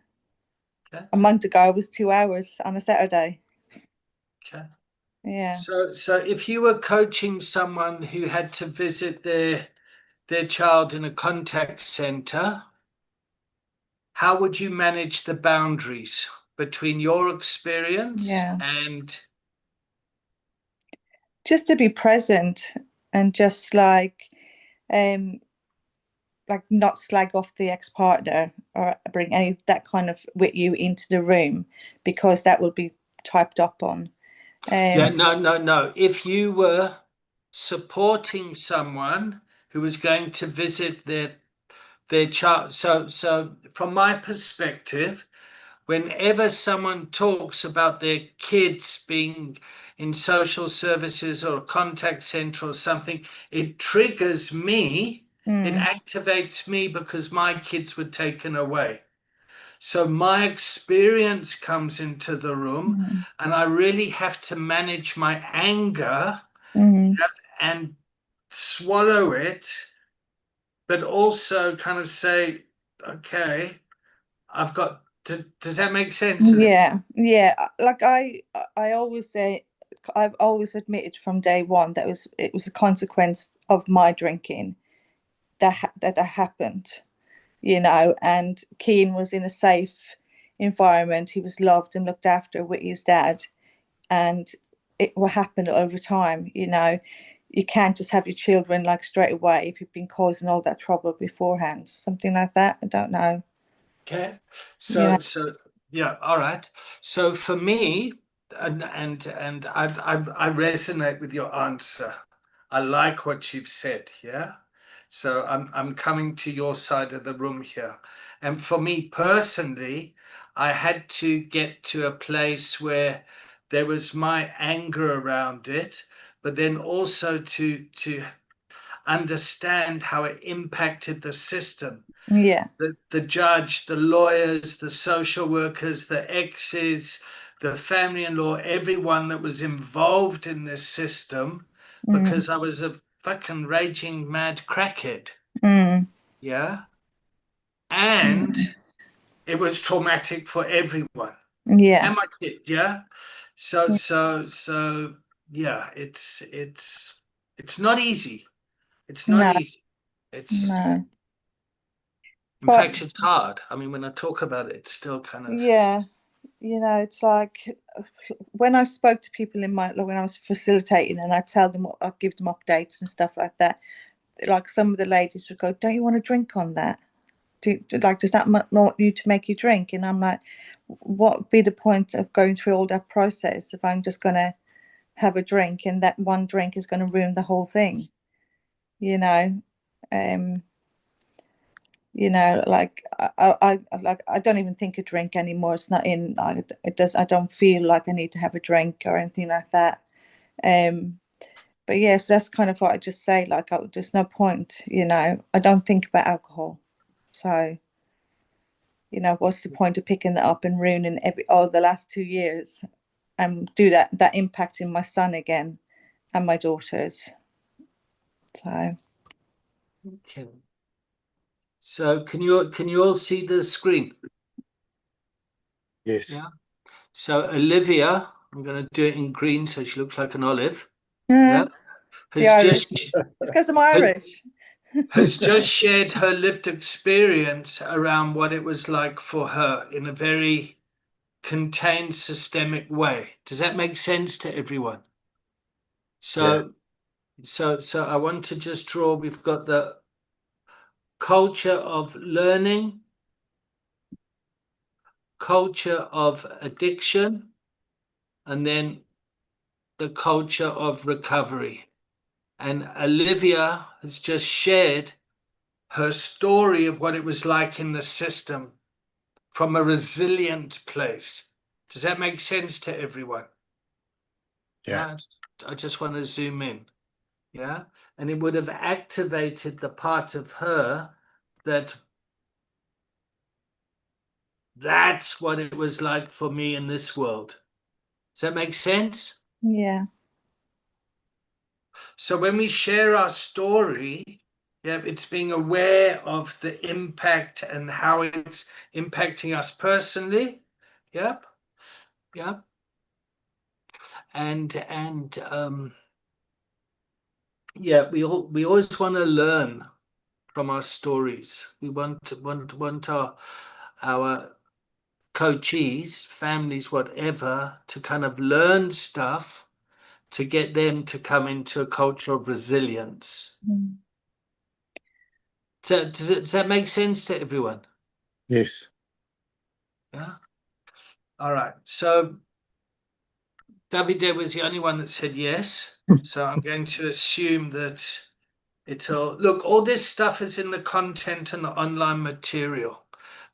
Okay. A month ago, it was 2 hours on a Saturday. Okay. Yeah. So if you were coaching someone who had to visit their child in a contact center, how would you manage the boundaries between your experience and just to be present and just like not slag off the ex-partner or bring any that kind of with you into the room, because that will be typed up on. No. If you were supporting someone who was going to visit their child, so from my perspective, whenever someone talks about their kids being in social services or a contact center or something, it triggers me. It activates me because my kids were taken away. So my experience comes into the room, and I really have to manage my anger and swallow it, but also kind of say, okay, I've got to, does that make sense? Yeah. Like I always say, I've always admitted from day one that it was a consequence of my drinking that happened, and Keane was in a safe environment. He was loved and looked after with his dad, and it will happen over time. You can't just have your children like straight away if you've been causing all that trouble beforehand, something like that. I don't know. Okay. So yeah, all right. So for me, and I resonate with your answer. I like what you've said, yeah. So I'm coming to your side of the room here. And for me personally, I had to get to a place where there was my anger around it, but then also to understand how it impacted the system. Yeah. The judge, the lawyers, the social workers, the exes, the family-in-law, everyone that was involved in this system, because I was a fucking raging mad crackhead. Mm. Yeah. And it was traumatic for everyone. Yeah. And my kid, yeah. So yeah, it's not easy. It's not No, easy. It's no. in But fact it's hard. I mean, when I talk about it, it's still kind of yeah, it's like when I spoke to people in my, like when I was facilitating and I tell them what, I give them updates and stuff like that. Like some of the ladies would go, "Don't you want to drink on that? Like, does that not want you to make you drink?" And I'm like, what would be the point of going through all that process if I'm just going to have a drink and that one drink is going to ruin the whole thing? You know, um, like I don't even think a drink anymore. It's not in. I don't feel like I need to have a drink or anything like that. But yes, that's kind of what I just say. Like, there's no point. I don't think about alcohol, so what's the point of picking that up and ruining the last 2 years and do that impacting my son again and my daughters. So okay. So can you all see the screen? Yes. Yeah. So Olivia, I'm going to do it in green so she looks like an olive. yeah, Yeah. the Has Irish. just It's because I'm Irish. has just shared her lived experience around what it was like for her in a very contained, systemic way. Does that make sense to everyone? So, so I want to just draw. We've got the culture of learning, culture of addiction, and then the culture of recovery. And Olivia has just shared her story of what it was like in the system from a resilient place. Does that make sense to everyone? Yeah. I just want to zoom in. Yeah. And it would have activated the part of her that's what it was like for me in this world. Does that make sense? Yeah. So when we share our story, yeah, it's being aware of the impact and how it's impacting us personally. Yep. Yep. And yeah, we always want to learn from our stories. We want our coachees, families, whatever, to kind of learn stuff to get them to come into a culture of resilience. Mm. So does that make sense to everyone? Yes. Yeah. All right. So Davide was the only one that said yes. So I'm going to assume that it'll look, all this stuff is in the content and the online material,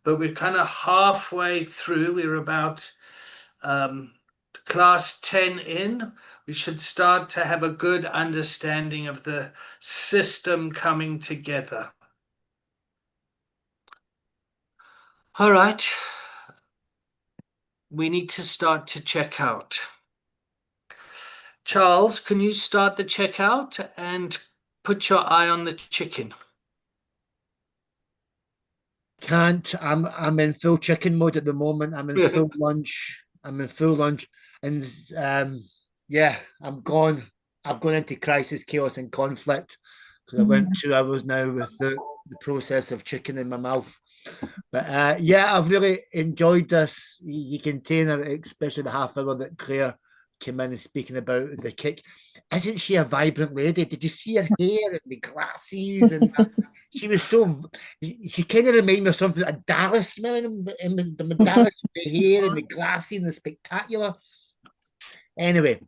but we're kind of halfway through. We're about class 10 in. We should start to have a good understanding of the system coming together. All right. We need to start to check out. Charles, can you start the checkout and put your eye on the chicken? Can't. I'm in full chicken mode at the moment. I'm in full lunch. I'm in full lunch, and yeah, I'm gone. I've gone into crisis, chaos, and conflict because I went 2 hours now with the process of chicken in my mouth. But yeah, I've really enjoyed this. You container, especially the half hour that Claire came in and speaking about the kick. Isn't she a vibrant lady? Did you see her hair and the glasses? And she was so. She kind of reminded me of something a Dallas, man, and the Dallas with the hair and the glasses and the spectacular. Anyway,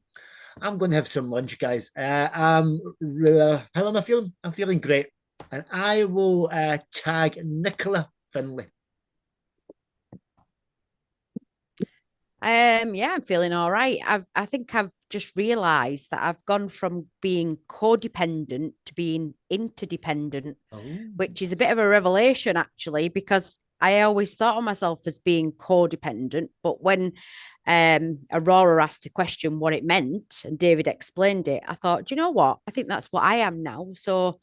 I'm going to have some lunch, guys. How am I feeling? I'm feeling great. And I will tag Nicola Finley. Yeah, I'm feeling all right. I think I've just realised that I've gone from being codependent to being interdependent, which is a bit of a revelation actually, because I always thought of myself as being codependent. But when Aurora asked the question what it meant and David explained it, I thought, do you know what? I think that's what I am now. So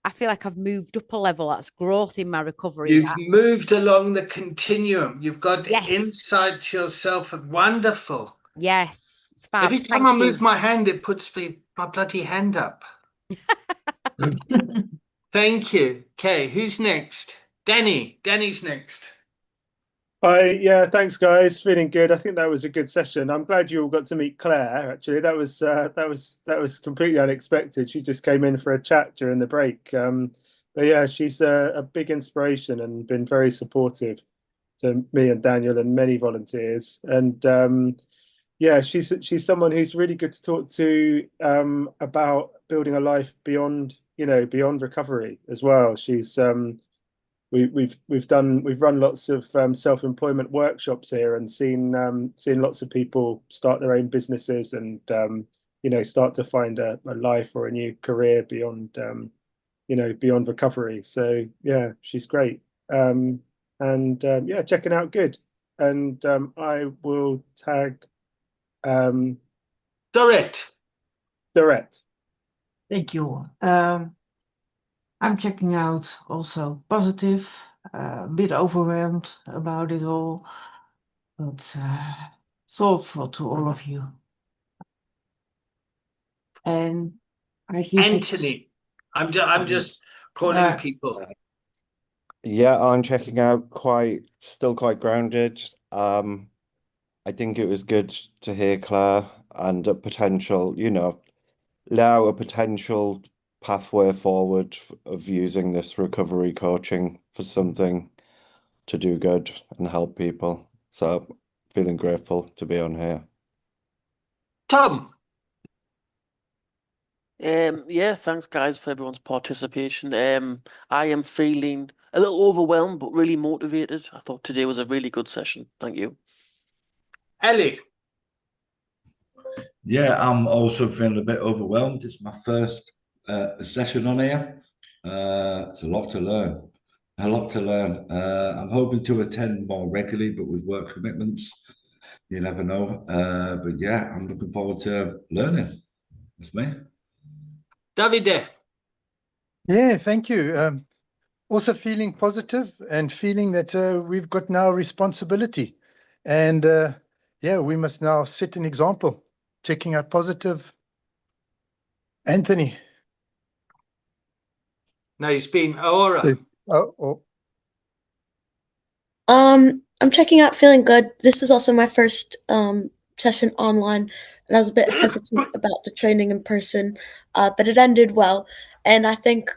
I feel like I've moved up a level. That's growth in my recovery. You've moved along the continuum. You've got Yes. insight to yourself. Wonderful. Yes, it's fab. Every time I move my hand, it puts my bloody hand up. Thank you. Okay, who's next? Danny. Danny's next. Hi, yeah, thanks guys. Feeling good. I think that was a good session. I'm glad you all got to meet Claire. Actually, that was completely unexpected. She just came in for a chat during the break. But yeah, she's a big inspiration and been very supportive to me and Daniel and many volunteers. And yeah, she's someone who's really good to talk to about building a life beyond, beyond recovery as well. She's we've run lots of self-employment workshops here and seen lots of people start their own businesses and start to find a life or a new career beyond beyond recovery. So yeah, she's great. Yeah, checking out good. And I will tag Dorette. Thank you. I'm checking out also positive, a bit overwhelmed about it all, but thoughtful to all of you. And I give Anthony. I'm just calling people. Yeah, I'm checking out still quite grounded. I think it was good to hear Claire and a potential, allow a potential pathway forward of using this recovery coaching for something to do good and help people. So feeling grateful to be on here. Tom. Yeah, thanks guys for everyone's participation. I am feeling a little overwhelmed but really motivated. I thought today was a really good session. Thank you. Ellie. Yeah, I'm also feeling a bit overwhelmed. It's my first session on here. It's a lot to learn. I'm hoping to attend more regularly, but with work commitments, you never know. But yeah, I'm looking forward to learning. That's me. Davide. Yeah, thank you. Also feeling positive and feeling that we've got now responsibility. And yeah, we must now set an example. Checking out positive. Anthony. No, he's been Aura. I'm checking out feeling good. This is also my first session online, and I was a bit hesitant about the training in person, but it ended well. And I think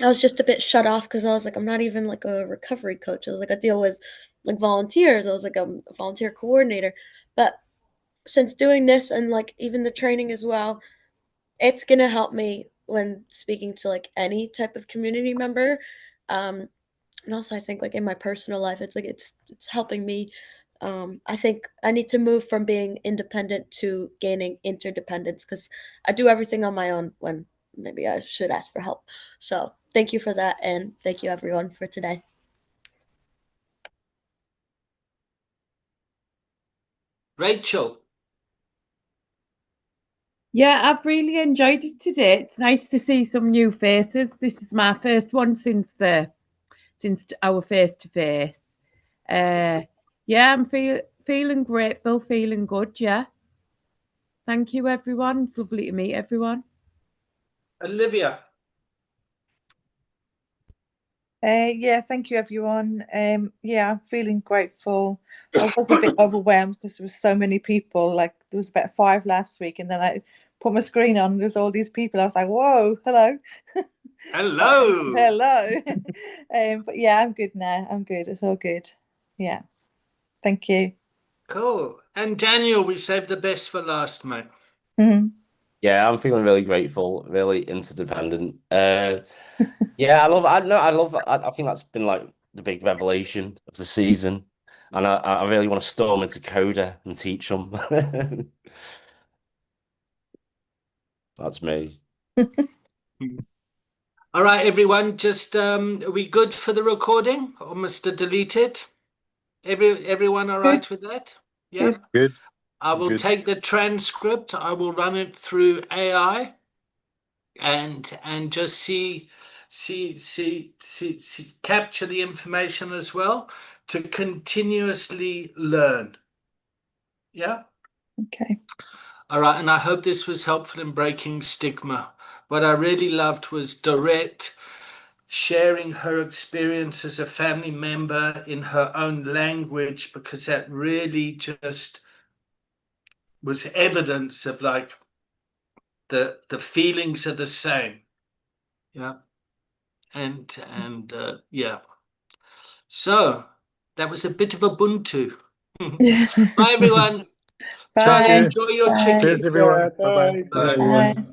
I was just a bit shut off because I was like, I'm not even like a recovery coach. I was like, I deal with like volunteers. I was like a volunteer coordinator. But since doing this and like even the training as well, it's gonna help me when speaking to like any type of community member. And also I think like in my personal life, it's like it's helping me. I think I need to move from being independent to gaining interdependence because I do everything on my own when maybe I should ask for help. So thank you for that, and thank you everyone for today. Rachel. Yeah, I've really enjoyed it today. It's nice to see some new faces. This is my first one since our face to face. Yeah, I'm feeling grateful, feeling good. Yeah, thank you, everyone. It's lovely to meet everyone. Olivia. Yeah, thank you, everyone. Yeah, I'm feeling grateful. I was a bit overwhelmed because there was so many people. Like there was about 5 last week, and then I put my screen on. There's all these people. I was like, "Whoa, hello, hello, hello." But yeah, I'm good now. I'm good. It's all good. Yeah, thank you. Cool. And Daniel, we saved the best for last, mate. Mm-hmm. Yeah, I'm feeling really grateful, really interdependent. Yeah, I think that's been like the big revelation of the season, and I really want to storm into Coda and teach them. That's me. All right, everyone, just are we good for the recording or must I delete it? Everyone all right with that? Yeah. Good. I will Good. take the transcript, I will run it through AI and just see capture the information as well to continuously learn. Yeah. Okay. All right, and I hope this was helpful in breaking stigma. What I really loved was Dorette sharing her experience as a family member in her own language, because that really just was evidence of like the feelings are the same. Yeah. And yeah. So that was a bit of Ubuntu. Bye everyone. Bye. Charlie, enjoy your Bye. chicken. Cheers, everyone. Yeah, Bye-bye. bye. Bye.